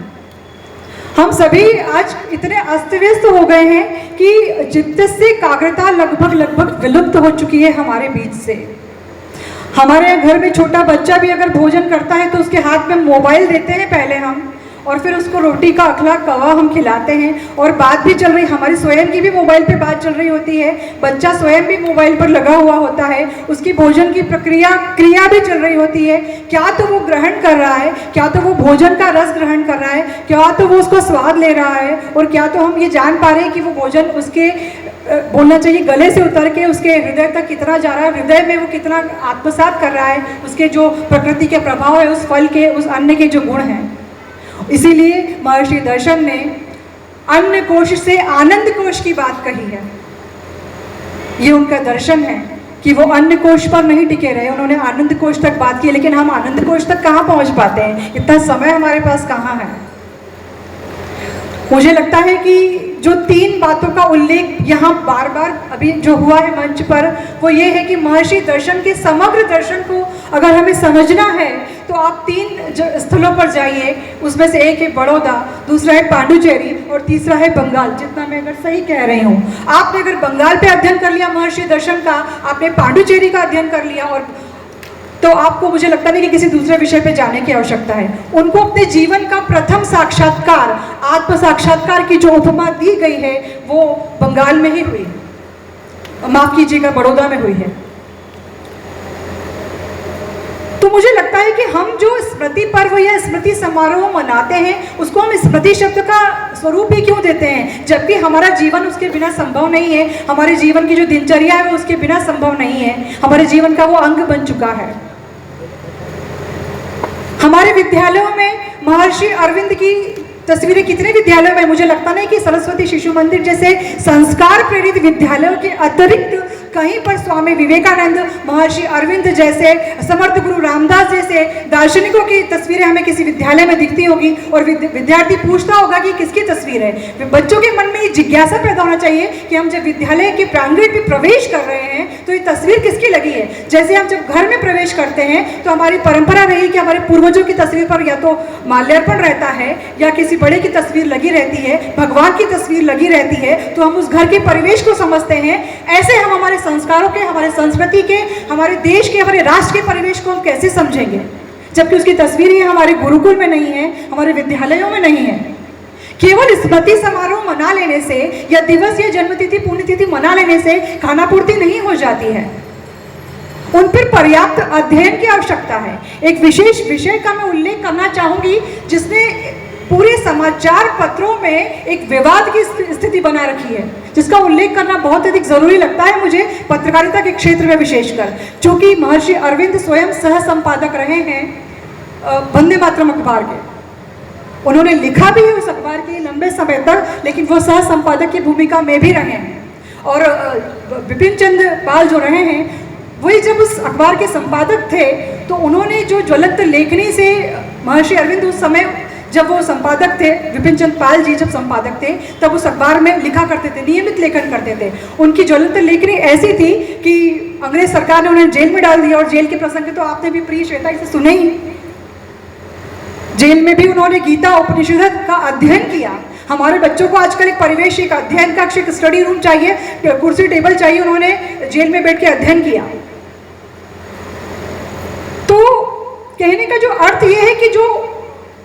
हम सभी आज इतने अस्त व्यस्त हो गए हैं कि चित्त से एकाग्रता लगभग विलुप्त हो चुकी है हमारे बीच से। हमारे घर में छोटा बच्चा भी अगर भोजन करता है तो उसके हाथ में मोबाइल देते हैं पहले हम, और फिर उसको रोटी का अखला कवा हम खिलाते हैं। और बात भी चल रही, हमारी स्वयं की भी मोबाइल पे बात चल रही होती है, बच्चा स्वयं भी मोबाइल पर लगा हुआ होता है, उसकी भोजन की क्रिया भी चल रही होती है। क्या तो वो ग्रहण कर रहा है, क्या तो वो भोजन का रस ग्रहण कर रहा है, क्या तो वो उसका स्वाद ले रहा है, और क्या तो हम ये जान पा रहे हैं कि वो भोजन उसके बोलना चाहिए गले से उतर के उसके हृदय तक कितना जा रहा है, हृदय में वो कितना आत्मसात कर रहा है, उसके जो प्रकृति के प्रभाव है, उस फल के, उस अन्न के जो गुण हैं। इसीलिए महर्षि दर्शन ने अन्न कोश से आनंद कोश की बात कही है। ये उनका दर्शन है कि वो अन्न कोश पर नहीं टिके रहे, उन्होंने आनंद कोश तक बात की। लेकिन हम आनंद कोश तक कहाँ पहुँच पाते हैं? इतना समय हमारे पास कहाँ है? मुझे लगता है कि जो तीन बातों का उल्लेख यहाँ बार बार अभी जो हुआ है मंच पर, वो ये है कि महर्षि दर्शन के समग्र दर्शन को अगर हमें समझना है तो आप 3 स्थलों पर जाइए, उसमें से एक है बड़ौदा, दूसरा है पांडुचेरी और तीसरा है बंगाल, जितना मैं अगर सही कह रही हूँ। आपने अगर बंगाल पे अध्ययन कर लिया महर्षि दर्शन का, आपने पांडुचेरी का अध्ययन कर लिया, और तो आपको मुझे लगता नहीं कि किसी दूसरे विषय पे जाने की आवश्यकता है। उनको अपने जीवन का प्रथम साक्षात्कार, आत्म साक्षात्कार की जो उपमा दी गई है वो बंगाल में ही हुई, माफ कीजिएगा बड़ौदा में हुई है। तो मुझे लगता है कि हम जो स्मृति पर्व या स्मृति समारोह मनाते हैं उसको हम स्मृति शब्द का स्वरूप भी क्यों देते हैं, जबकि हमारा जीवन उसके बिना संभव नहीं है, हमारे जीवन की जो दिनचर्या है वो उसके बिना संभव नहीं है, हमारे जीवन का वो अंग बन चुका है। हमारे विद्यालयों में महर्षि अरविंद की तस्वीरें कितने विद्यालयों में, मुझे लगता नहीं कि सरस्वती शिशु मंदिर जैसे संस्कार प्रेरित विद्यालयों के अतिरिक्त कहीं पर स्वामी विवेकानंद, महर्षि अरविंद जैसे, समर्थ गुरु रामदास जैसे दार्शनिकों की तस्वीरें हमें किसी विद्यालय में दिखती होगी और विद्यार्थी पूछता होगा कि किसकी तस्वीर है। बच्चों के मन में ये जिज्ञासा पैदा होना चाहिए कि हम जब विद्यालय के प्रांगण में प्रवेश कर रहे हैं तो ये तस्वीर किसकी लगी है। जैसे हम जब घर में प्रवेश करते हैं तो हमारी परंपरा रही कि हमारे पूर्वजों की तस्वीर पर या तो माल्यार्पण रहता है या किसी बड़े की तस्वीर लगी रहती है, भगवान की तस्वीर लगी रहती है, तो हम उस घर के परिवेश को समझते हैं। ऐसे हम हमारे संस्कारों के, हमारे संस्कृति के, हमारे देश के, हमारे राष्ट्र के परिवेश को हम कैसे समझेंगे, जबकि उसकी तस्वीर ही हमारे गुरुकुल में नहीं है, हमारे विद्यालयों में नहीं है। केवल स्मृति समारोह मना लेने से या दिवस या जन्मतिथि पुण्यतिथि मना लेने से खानापूर्ति नहीं हो जाती है, उन पर पर्याप्त अध्ययन की आवश्यकता है। एक विशेष विषय का मैं उल्लेख करना चाहूंगी जिसने पूरे समाचार पत्रों में एक विवाद की स्थिति बना रखी है, जिसका उल्लेख करना बहुत अधिक जरूरी लगता है मुझे पत्रकारिता के क्षेत्र में विशेषकर, क्योंकि महर्षि अरविंद स्वयं सह संपादक रहे हैं वंदे मातरम अखबार के। उन्होंने लिखा भी है उस अखबार के लंबे समय तक, लेकिन वो सह संपादक की भूमिका में भी रहे हैं। और विपिन चंद्र पाल जो रहे हैं वही जब उस अखबार के संपादक थे तो उन्होंने जो ज्वलंत लेखनी से महर्षि अरविंद उस समय जब वो संपादक थे, विपिन चंद्र पाल जी जब संपादक थे तब उस अखबार में लिखा करते थे, नियमित लेखन करते थे। उनकी ज्वलंत लेखनी ऐसी थी कि अंग्रेज सरकार ने उन्हें जेल में डाल दिया, और जेल के प्रसंग तो आपने भी प्रिय श्वेता इसे सुने ही। जेल में भी उन्होंने गीता उपनिषद का अध्ययन किया। हमारे बच्चों को आजकल एक परिवेश, एक अध्ययन कक्ष, एक स्टडी रूम चाहिए, कुर्सी टेबल चाहिए, उन्होंने जेल में बैठ के अध्ययन किया। तो कहने का जो अर्थ ये है कि जो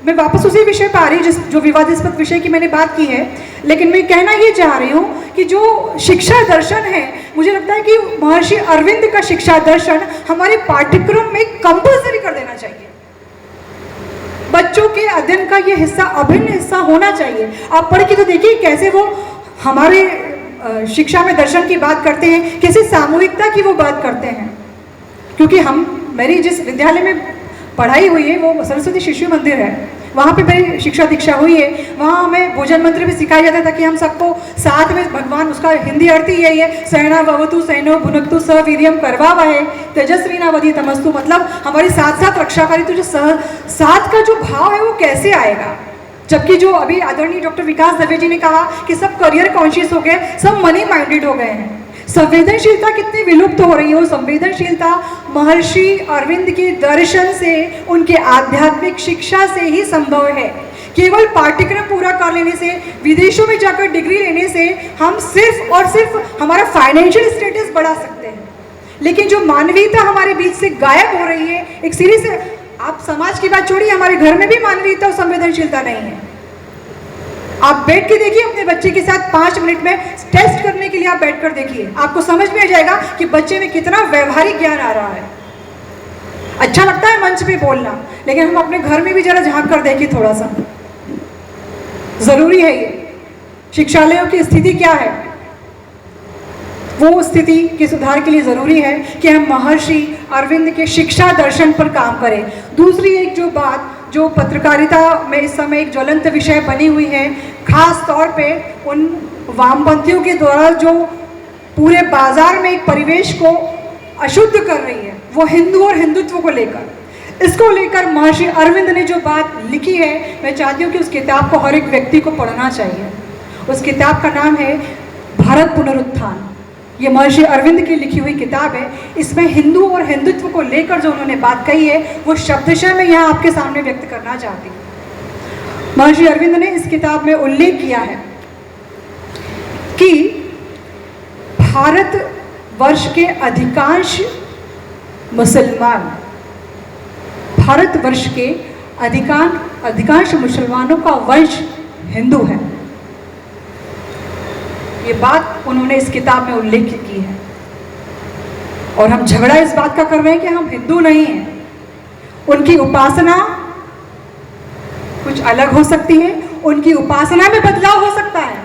मैं वापस उसी विषय पर आ रही हूँ जो विवादास्पद विषय की मैंने बात की है, लेकिन मैं कहना ये चाह रही हूँ कि जो शिक्षा दर्शन है, मुझे लगता है कि महर्षि अरविंद का शिक्षा दर्शन हमारे पाठ्यक्रम में कंपल्सरी कर देना चाहिए। बच्चों के अध्ययन का ये हिस्सा, अभिन्न हिस्सा होना चाहिए। आप पढ़ के तो देखिए कैसे वो हमारे शिक्षा में दर्शन की बात करते हैं, कैसे सामूहिकता की वो बात करते हैं। क्योंकि मेरी जिस विद्यालय में पढ़ाई हुई है वो सरस्वती शिशु मंदिर है, वहाँ पे मेरी शिक्षा दीक्षा हुई है। वहाँ हमें भोजन मंत्र भी सिखाया जाता था कि हम सबको साथ में भगवान, उसका हिंदी अर्थ ही यही है, सहना भवतु सहनो भुनक्तु स वीर्यम करवावहै तेजस्विनावधि तमस्तु, मतलब हमारी साथ साथ रक्षा करी। तो जो साथ का जो भाव है वो कैसे आएगा, जबकि जो अभी आदरणीय डॉक्टर विकास दवे जी ने कहा कि सब करियर कॉन्शियस हो गए, सब मनी माइंडेड हो गए हैं। संवेदनशीलता कितनी विलुप्त हो रही है। वो संवेदनशीलता महर्षि अरविंद के दर्शन से, उनके आध्यात्मिक शिक्षा से ही संभव है। केवल पाठ्यक्रम पूरा कर लेने से, विदेशों में जाकर डिग्री लेने से हम सिर्फ और सिर्फ हमारा फाइनेंशियल स्टेटस बढ़ा सकते हैं, लेकिन जो मानवीयता हमारे बीच से गायब हो रही है, एक सीरीज से आप समाज की बात छोड़िए, हमारे घर में भी मानवीयता और संवेदनशीलता नहीं है। आप बैठ के देखिए अपने बच्चे के साथ 5 मिनट में टेस्ट करने के लिए आप बैठकर देखिए, आपको समझ में आ जाएगा कि बच्चे में कितना व्यवहारिक ज्ञान आ रहा है। अच्छा लगता है मंच पे बोलना, लेकिन हम अपने घर में भी जरा झांक कर देखिए थोड़ा सा। जरूरी है ये। शिक्षालयों की स्थिति क्या है, वो स्थिति के सुधार के लिए जरूरी है कि हम महर्षि अरविंद के शिक्षा दर्शन पर काम करें। दूसरी एक जो बात जो पत्रकारिता में इस समय एक ज्वलंत विषय बनी हुई है, खास तौर पे उन वामपंथियों के द्वारा जो पूरे बाजार में एक परिवेश को अशुद्ध कर रही है, वो हिंदू और हिंदुत्व को लेकर, इसको लेकर महर्षि अरविंद ने जो बात लिखी है, मैं चाहती हूँ कि उस किताब को हर एक व्यक्ति को पढ़ना चाहिए। उस किताब का नाम है भारत पुनरुत्थान। ये महर्षि अरविंद की लिखी हुई किताब है। इसमें हिंदू और हिंदुत्व को लेकर जो उन्होंने बात कही है वो शब्दशः मैं यहाँ आपके सामने व्यक्त करना चाहती हूँ। महर्षि अरविंद ने इस किताब में उल्लेख किया है कि भारतवर्ष के अधिकांश मुसलमान, भारतवर्ष के अधिकांश मुसलमानों का वंश हिंदू है। ये बात उन्होंने इस किताब में उल्लेख की है। और हम झगड़ा इस बात का कर रहे हैं कि हम हिंदू नहीं हैं। उनकी उपासना कुछ अलग हो सकती है, उनकी उपासना में बदलाव हो सकता है,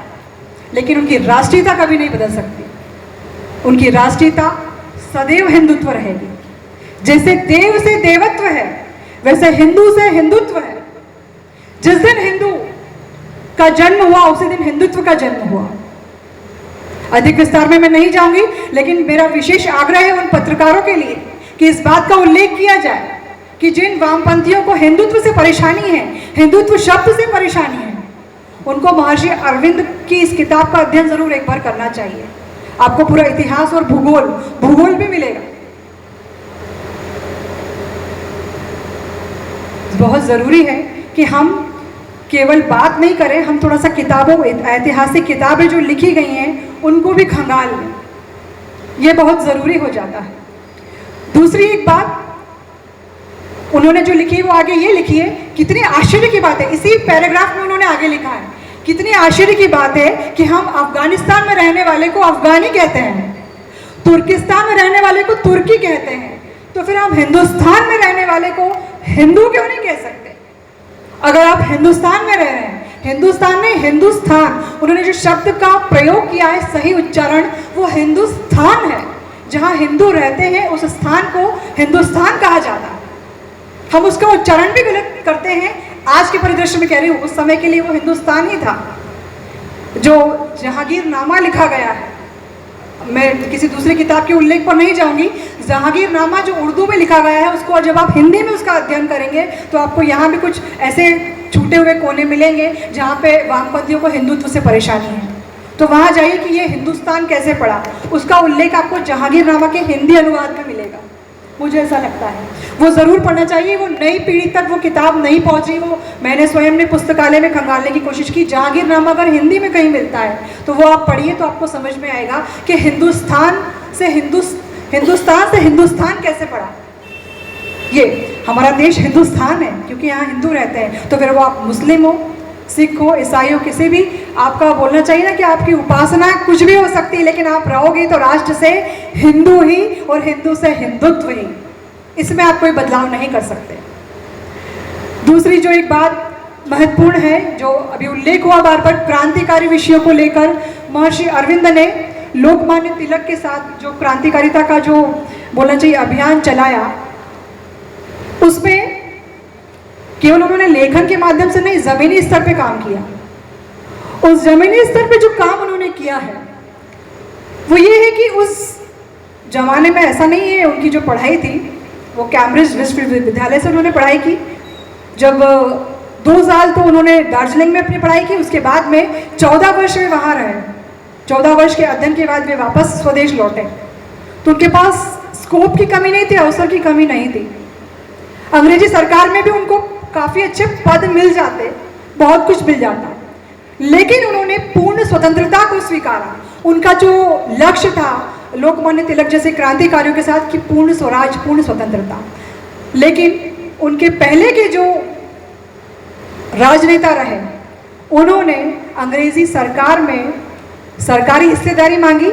लेकिन उनकी राष्ट्रीयता कभी नहीं बदल सकती। उनकी राष्ट्रीयता सदैव हिंदुत्व रहेगी। जैसे देव से देवत्व है, वैसे हिंदू से हिंदुत्व है। जिस दिन हिंदू का जन्म हुआ उसी दिन हिंदुत्व का जन्म हुआ। अधिक विस्तार में मैं नहीं जाऊंगी, लेकिन मेरा विशेष आग्रह है उन पत्रकारों के लिए कि इस बात का उल्लेख किया जाए कि जिन वामपंथियों को हिंदुत्व से परेशानी है, हिंदुत्व शब्द से परेशानी है, उनको महर्षि अरविंद की इस किताब का अध्ययन जरूर एक बार करना चाहिए। आपको पूरा इतिहास और भूगोल भी मिलेगा। बहुत ज़रूरी है कि हम केवल बात नहीं करें, हम थोड़ा सा किताबों, ऐतिहासिक किताबें जो लिखी गई हैं उनको भी खंगाल लें। ये बहुत ज़रूरी हो जाता है। दूसरी एक बात उन्होंने जो लिखी है वो आगे ये लिखी है, कितनी आश्चर्य की बात है, इसी पैराग्राफ में उन्होंने आगे लिखा है, कितनी आश्चर्य की बात है कि हम अफगानिस्तान में रहने वाले को अफगानी कहते हैं, तुर्किस्तान में रहने वाले को तुर्की कहते हैं, तो फिर हम हिंदुस्तान में रहने वाले को हिंदू क्यों नहीं कह सकते? अगर आप हिंदुस्तान में रह रहे हैं, हिंदुस्तान में हिंदुस्तान, उन्होंने जो शब्द का प्रयोग किया है सही उच्चारण, वो हिंदुस्तान है। जहाँ हिंदू रहते हैं उस स्थान को हिंदुस्तान कहा जाता है। हम उसका उच्चारण भी गलत करते हैं। आज के परिदृश्य में कह रही हूँ, उस समय के लिए वो हिंदुस्तान ही था। जो जहांगीरनामा लिखा गया है, मैं किसी दूसरी किताब के उल्लेख पर नहीं जाऊंगी, जहांगीरनामा जो उर्दू में लिखा गया है उसको जब आप हिंदी में उसका अध्ययन करेंगे तो आपको यहाँ भी कुछ ऐसे छूटे हुए कोने मिलेंगे जहाँ पे वामपंथियों को हिंदुत्व से परेशानी है। तो वहाँ जाइए कि ये हिंदुस्तान कैसे पड़ा, उसका उल्लेख आपको जहांगीरनामा के हिंदी अनुवाद में मिलेगा। मुझे ऐसा लगता है वो ज़रूर पढ़ना चाहिए। वो नई पीढ़ी तक वो किताब नहीं पहुंची, वो मैंने स्वयं ने पुस्तकालय में खंगालने की कोशिश की। जहांगीरनामा अगर हिंदी में कहीं मिलता है तो वो आप पढ़िए तो आपको समझ में आएगा कि हिंदुस्तान से हिंदुस्तान कैसे पड़ा। ये हमारा देश हिंदुस्तान है क्योंकि यहाँ हिंदू रहते हैं। तो फिर वो आप मुस्लिम हो, सिख हो, ईसाई हो, किसी भी, आपका बोलना चाहिए ना कि आपकी उपासना कुछ भी हो सकती है, लेकिन आप रहोगे तो राष्ट्र से हिंदू ही और हिंदू से हिंदुत्व ही। इसमें आप कोई बदलाव नहीं कर सकते। दूसरी जो एक बात महत्वपूर्ण है, जो अभी उल्लेख हुआ बार बार, क्रांतिकारी विषयों को लेकर महर्षि अरविंद ने लोकमान्य तिलक के साथ जो क्रांतिकारिता का जो बोलना चाहिए अभियान चलाया, उसमें केवल उन्होंने लेखन के माध्यम से नहीं, जमीनी स्तर पे काम किया। उस जमीनी स्तर पे जो काम उन्होंने किया है वो ये है कि उस जमाने में ऐसा नहीं है, उनकी जो पढ़ाई थी वो कैम्ब्रिज विश्वविद्यालय से उन्होंने पढ़ाई की। जब 2 साल तो उन्होंने दार्जिलिंग में अपनी पढ़ाई की, उसके बाद में 14 वर्ष वे वहाँ रहे। 14 वर्ष के अध्ययन के बाद वे वापस स्वदेश लौटे। तो उनके पास स्कोप की कमी नहीं थी, अवसर की कमी नहीं थी। अंग्रेजी सरकार में भी उनको काफ़ी अच्छे पद मिल जाते, बहुत कुछ मिल जाता, लेकिन उन्होंने पूर्ण स्वतंत्रता को स्वीकारा। उनका जो लक्ष्य था लोकमान्य तिलक जैसे क्रांतिकारियों के साथ कि पूर्ण स्वराज, पूर्ण स्वतंत्रता। लेकिन उनके पहले के जो राजनेता रहे, उन्होंने अंग्रेजी सरकार में सरकारी हिस्सेदारी मांगी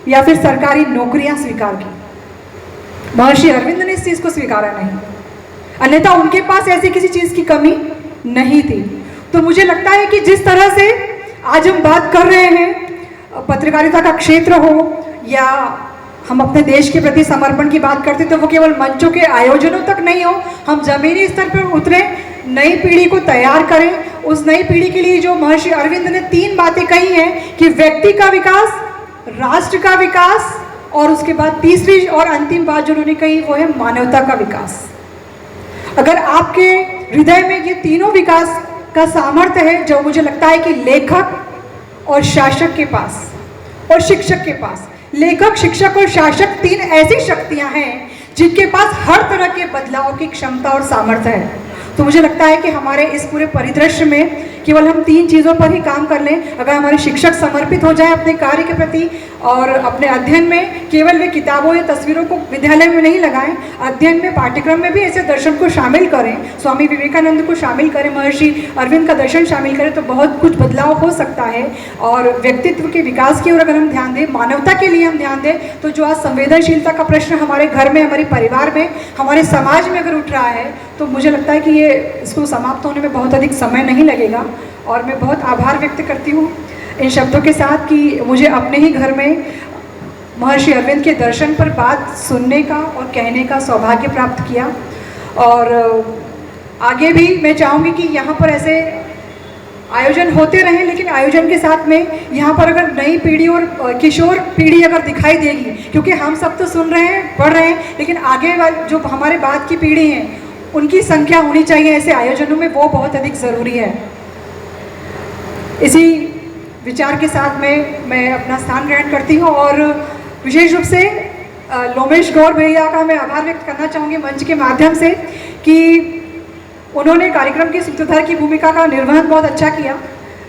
या फिर सरकारी नौकरियां स्वीकार की। महर्षि अरविंद ने इस चीज़ को स्वीकारा नहीं, अन्यथा उनके पास ऐसी किसी चीज़ की कमी नहीं थी। तो मुझे लगता है कि जिस तरह से आज हम बात कर रहे हैं, पत्रकारिता का क्षेत्र हो या हम अपने देश के प्रति समर्पण की बात करते, तो वो केवल मंचों के आयोजनों तक नहीं हो, हम जमीनी स्तर पर उतरे, नई पीढ़ी को तैयार करें। उस नई पीढ़ी के लिए जो महर्षि अरविंद ने 3 बातें कही हैं कि व्यक्ति का विकास, राष्ट्र का विकास, और उसके बाद तीसरी और अंतिम बात जो उन्होंने कही वो है मानवता का विकास। अगर आपके हृदय में ये तीनों विकास का सामर्थ्य है, जो मुझे लगता है कि लेखक और शासक के पास और शिक्षक के पास लेखक, शिक्षक और शासक 3 ऐसी शक्तियां हैं जिनके पास हर तरह के बदलाव की क्षमता और सामर्थ्य है। तो मुझे लगता है कि हमारे इस पूरे परिदृश्य में केवल हम 3 चीज़ों पर ही काम कर लें। अगर हमारे शिक्षक समर्पित हो जाए अपने कार्य के प्रति और अपने अध्ययन में केवल वे किताबों या तस्वीरों को विद्यालय में नहीं लगाएं, अध्ययन में, पाठ्यक्रम में भी ऐसे दर्शन को शामिल करें, स्वामी विवेकानंद को शामिल करें, महर्षि अरविंद का दर्शन शामिल करें, तो बहुत कुछ बदलाव हो सकता है। और व्यक्तित्व के विकास की ओर अगर हम ध्यान दें, मानवता के लिए हम ध्यान दें, तो जो आज संवेदनशीलता का प्रश्न हमारे घर में, हमारे परिवार में, हमारे समाज में अगर उठ रहा है, तो मुझे लगता है कि ये इसको समाप्त होने में बहुत अधिक समय नहीं लगेगा। और मैं बहुत आभार व्यक्त करती हूँ इन शब्दों के साथ कि मुझे अपने ही घर में महर्षि अरविंद के दर्शन पर बात सुनने का और कहने का सौभाग्य प्राप्त किया। और आगे भी मैं चाहूँगी कि यहाँ पर ऐसे आयोजन होते रहें, लेकिन आयोजन के साथ में यहाँ पर अगर नई पीढ़ी और किशोर पीढ़ी अगर दिखाई देगी, क्योंकि हम सब तो सुन रहे हैं, पढ़ रहे हैं, लेकिन आगे वाली जो हमारे बाद की पीढ़ी है उनकी संख्या होनी चाहिए ऐसे आयोजनों में, वो बहुत अधिक ज़रूरी है। इसी विचार के साथ में मैं अपना स्थान ग्रहण करती हूँ और विशेष रूप से लोमेश गौर भैया का मैं आभार व्यक्त करना चाहूँगी मंच के माध्यम से कि उन्होंने कार्यक्रम के सूत्रधार की भूमिका का निर्वहन बहुत अच्छा किया।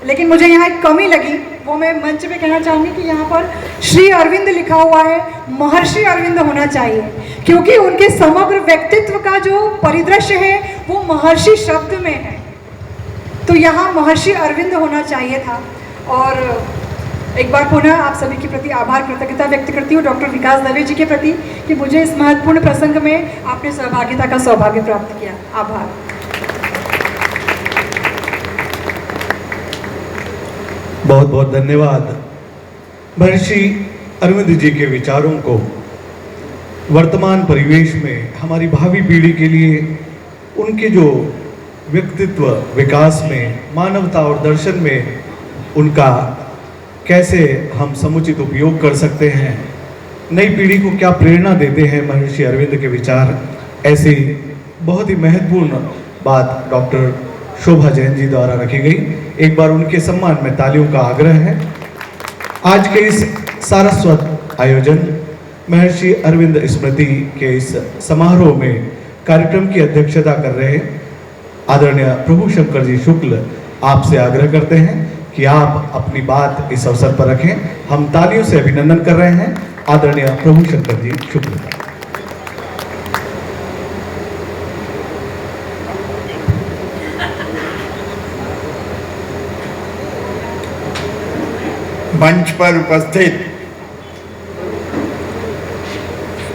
लेकिन मुझे यहाँ एक कमी लगी, वो मैं मंच पे कहना चाहूँगी कि यहाँ पर श्री अरविंद लिखा हुआ है, महर्षि अरविंद होना चाहिए, क्योंकि उनके समग्र व्यक्तित्व का जो परिदृश्य है वो महर्षि शब्द में है। तो यहाँ महर्षि अरविंद होना चाहिए था। और एक बार पुनः आप सभी के प्रति आभार, कृतज्ञता व्यक्त करती हूँ डॉक्टर विकास दवे जी के प्रति कि मुझे इस महत्वपूर्ण प्रसंग में आपने सहभागिता का सौभाग्य प्राप्त किया। आभार। बहुत बहुत धन्यवाद। महर्षि अरविंद जी के विचारों को वर्तमान परिवेश में हमारी भावी पीढ़ी के लिए उनके जो व्यक्तित्व विकास में, मानवता और दर्शन में उनका कैसे हम समुचित उपयोग कर सकते हैं, नई पीढ़ी को क्या प्रेरणा देते हैं महर्षि अरविंद के विचार, ऐसी बहुत ही महत्वपूर्ण बात डॉक्टर शोभा जैन जी द्वारा रखी गई। एक बार उनके सम्मान में तालियों का आग्रह है। आज के इस सारस्वत आयोजन महर्षि अरविंद स्मृति के इस समारोह में कार्यक्रम की अध्यक्षता कर रहे आदरणीय प्रभु शंकर जी शुक्ल आपसे आग्रह करते हैं कि आप अपनी बात इस अवसर पर रखें। हम तालियों से अभिनंदन कर रहे हैं आदरणीय प्रभु शंकर जी शुक्ल। मंच पर उपस्थित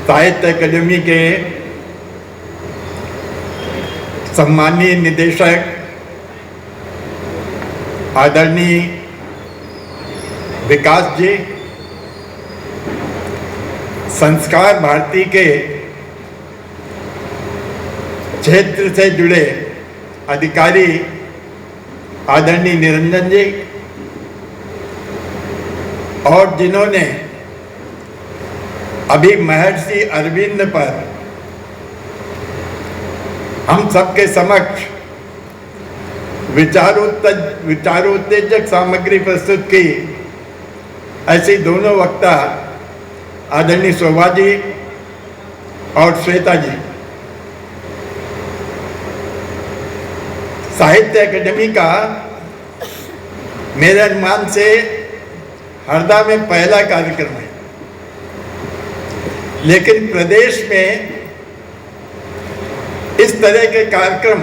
साहित्य अकादमी के सम्मानीय निदेशक आदरणीय विकास जी, संस्कार भारती के क्षेत्र से जुड़े अधिकारी आदरणीय निरंजन जी, और जिन्होंने अभी महर्षि अरविंद पर हम सबके समक्ष विचारोत्तेजक सामग्री प्रस्तुत की, ऐसे दोनों वक्ता आदरणीय शोभा जी और श्वेता जी साहित्य अकादमी का मेरे अनुमान से हरदा में पहला कार्यक्रम है, लेकिन प्रदेश में इस तरह के कार्यक्रम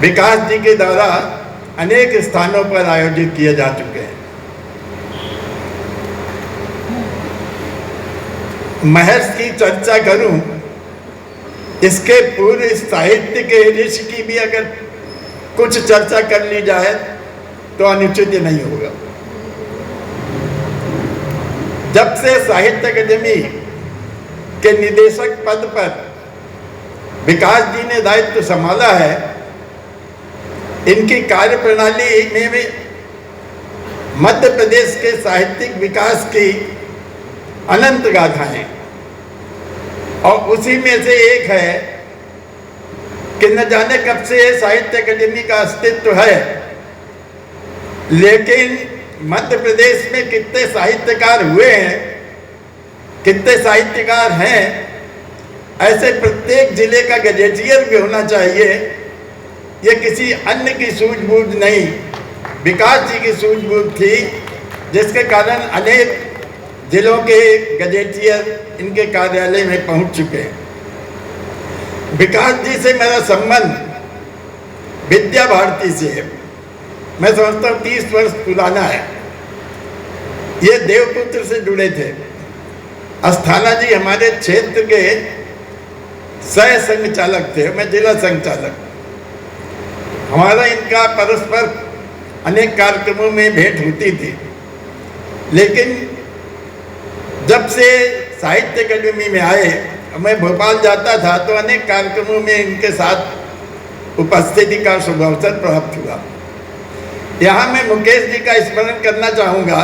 विकास जी के द्वारा अनेक स्थानों पर आयोजित किए जा चुके हैं। महर्षि की चर्चा करूं, इसके पूरे साहित्य के ऋषि की भी अगर कुछ चर्चा कर ली जाए तो अनुचित नहीं होगा। जब से साहित्य अकादमी के निदेशक पद पर विकास जी ने दायित्व संभाला है, इनकी कार्यप्रणाली में भी मध्य प्रदेश के साहित्यिक विकास की अनंत गाथाएं, और उसी में से एक है कि न जाने कब से साहित्य अकादमी का अस्तित्व है, लेकिन मध्य प्रदेश में कितने साहित्यकार हुए हैं, कितने साहित्यकार हैं, ऐसे प्रत्येक जिले का गजेटियर भी होना चाहिए। ये किसी अन्य की सूझबूझ नहीं, विकास जी की सूझबूझ थी, जिसके कारण अनेक जिलों के गजेटियर इनके कार्यालय में पहुंच चुके हैं। विकास जी से मेरा संबंध विद्या भारती से है। मैं समझता हूँ 30 वर्ष पुराना है। ये देवपुत्र से जुड़े थे। अस्थाना जी हमारे क्षेत्र के सह संघ चालक थे, मैं जिला संघ चालक। हमारा इनका परस्पर अनेक कार्यक्रमों में भेंट होती थी, लेकिन जब से साहित्य अकादमी में आए, मैं भोपाल जाता था तो अनेक कार्यक्रमों में इनके साथ उपस्थिति का शुभ अवसर प्राप्त हुआ। यहाँ मैं मुकेश जी का स्मरण करना चाहूँगा।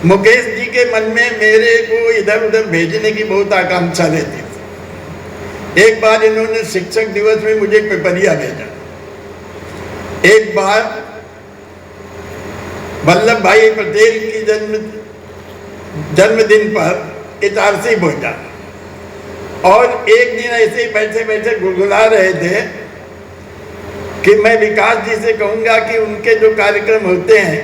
मुकेश जी के मन में मेरे को इधर उधर भेजने की बहुत आकांक्षा रहती थी। एक बार इन्होंने शिक्षक दिवस में मुझे पेपरिया भेजा, एक बार वल्लभ भाई पटेल की जन्मदिन पर इटारसी पहुंचा, और एक दिन ऐसे ही बैठे बैठे गुलगुला रहे थे कि मैं विकास जी से कहूँगा कि उनके जो कार्यक्रम होते हैं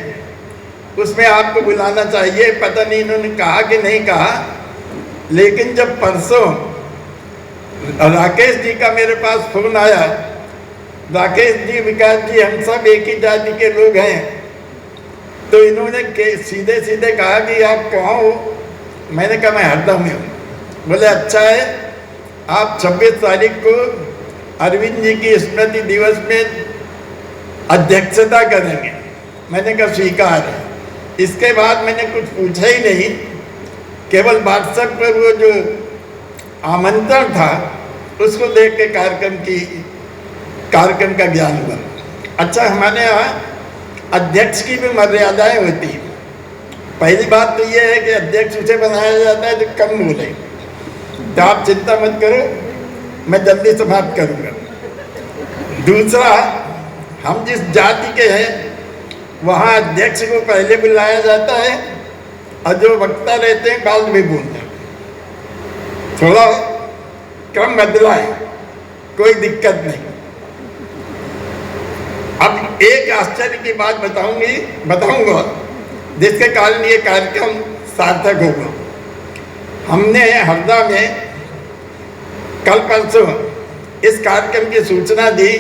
उसमें आपको बुलाना चाहिए। पता नहीं इन्होंने कहा कि नहीं कहा, लेकिन जब परसों राकेश जी का मेरे पास फोन आया, राकेश जी विकास जी हम सब एक ही जाति के लोग हैं, तो इन्होंने सीधे सीधे कहा कि आप कहाँ हो? मैंने कहा मैं हरदा में हूँ। बोले अच्छा है, आप 26 तारीख को अरविंद जी की स्मृति दिवस में अध्यक्षता करेंगे। मैंने कहा स्वीकार है। इसके बाद मैंने कुछ पूछा ही नहीं, केवल व्हाट्सएप पर वो जो आमंत्रण था उसको देख के कार्यक्रम का ज्ञान हुआ। अच्छा, हमारे यहाँ अध्यक्ष की भी मर्यादाएं होती हैं। पहली बात तो ये है कि अध्यक्ष उसे बनाया जाता है जो कम बोले, तो आप चिंता मत करो, मैं जल्दी समाप्त करूँगा। दूसरा, हम जिस जाति के हैं वहाँ अध्यक्ष को पहले बुलाया जाता है और जो वक्ता रहते हैं बाद में बोलते हैं। थोड़ा क्रम बदला है, कोई दिक्कत नहीं। अब एक आश्चर्य की बात बताऊंगा जिसके कारण ये कार्यक्रम सार्थक होगा। हमने हरदा में कल परसों इस कार्यक्रम की सूचना दी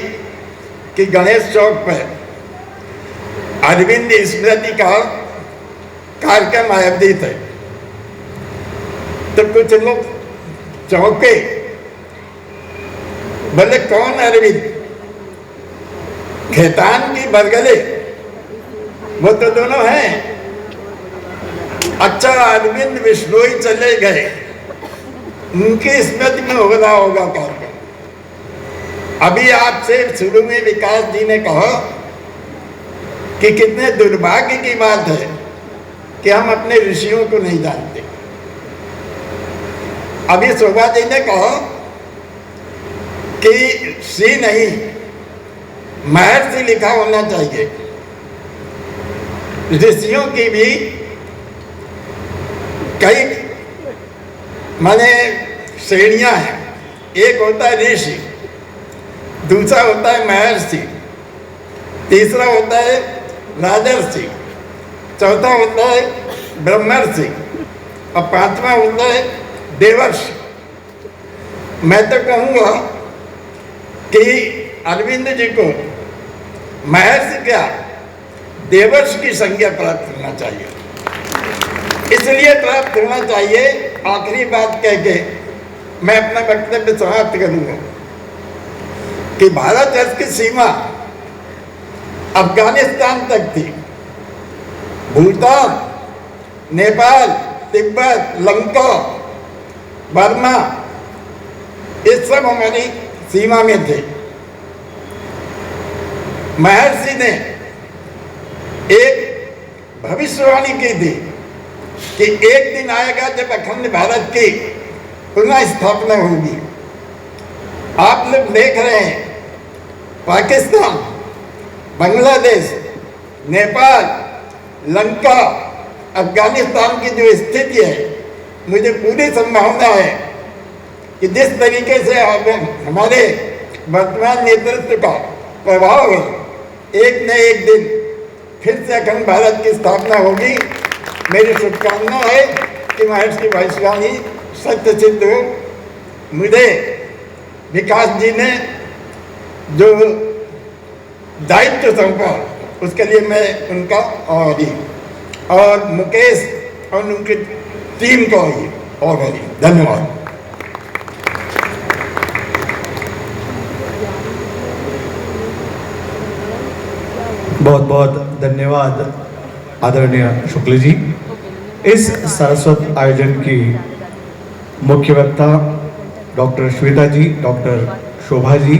कि गणेश चौक पर अरविंद स्मृति का कार्यक्रम आयोजित है। तो कुछ लोग चौंके, बोले कौन अरविंद? खेतान की बरगले, वो तो दोनों हैं। अच्छा, अरविंद विश्नोई चले गए, उनकी स्मृति में हो रहा होगा कार्यक्रम। अभी आपसे शुरू में विकास जी ने कहा कि कितने दुर्भाग्य की बात है कि हम अपने ऋषियों को नहीं जानते। अभी शोभा जी ने कहा कि श्री नहीं, महर्षि लिखा होना चाहिए। ऋषियों की भी कई माने श्रेणियां हैं। एक होता है ऋषि, दूसरा होता है महर्षि, तीसरा होता है राजर्षि, चौथा होता है ब्रह्मर्षि और पांचवा होता है देवर्षि। मैं तो कहूँगा कि अरविंद जी को महर्षि क्या देवर्षि की संज्ञा प्राप्त करना चाहिए। इसलिए प्राप्त होना चाहिए। आखिरी बात कह के मैं अपना वक्तव्य समाप्त करूँगा कि भारत देश की सीमा अफगानिस्तान तक थी। भूटान, नेपाल, तिब्बत, लंका, बर्मा, ये सब हमारी सीमा में थे। महर्षि ने एक भविष्यवाणी की थी कि एक दिन आएगा जब अखंड भारत की पुनः स्थापना होगी। आप लोग देख रहे हैं पाकिस्तान, बांग्लादेश, नेपाल, लंका अफगानिस्तान की जो स्थिति है, मुझे पूरी संभावना है कि जिस तरीके से हमारे वर्तमान नेतृत्व का प्रभाव है, एक न एक दिन फिर से अखंड भारत की स्थापना होगी। मेरी शुभकामना है कि महर्षि भविष्यवाणी सत्य सिद्ध हो। मुझे विकास जी ने जो दायित्व सौंपा उसके लिए मैं उनका आभारी हूँ, और मुकेश और उनकी टीम को आभारी। धन्यवाद। बहुत बहुत धन्यवाद आदरणीय शुक्ल जी। इस सारस्वत आयोजन की मुख्य वक्ता डॉक्टर श्वेता जी, डॉक्टर शोभा जी,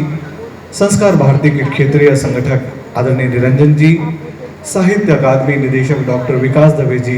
संस्कार भारती के क्षेत्रीय संगठक आदरणीय निरंजन जी, साहित्य अकादमी निदेशक डॉक्टर विकास दवे जी,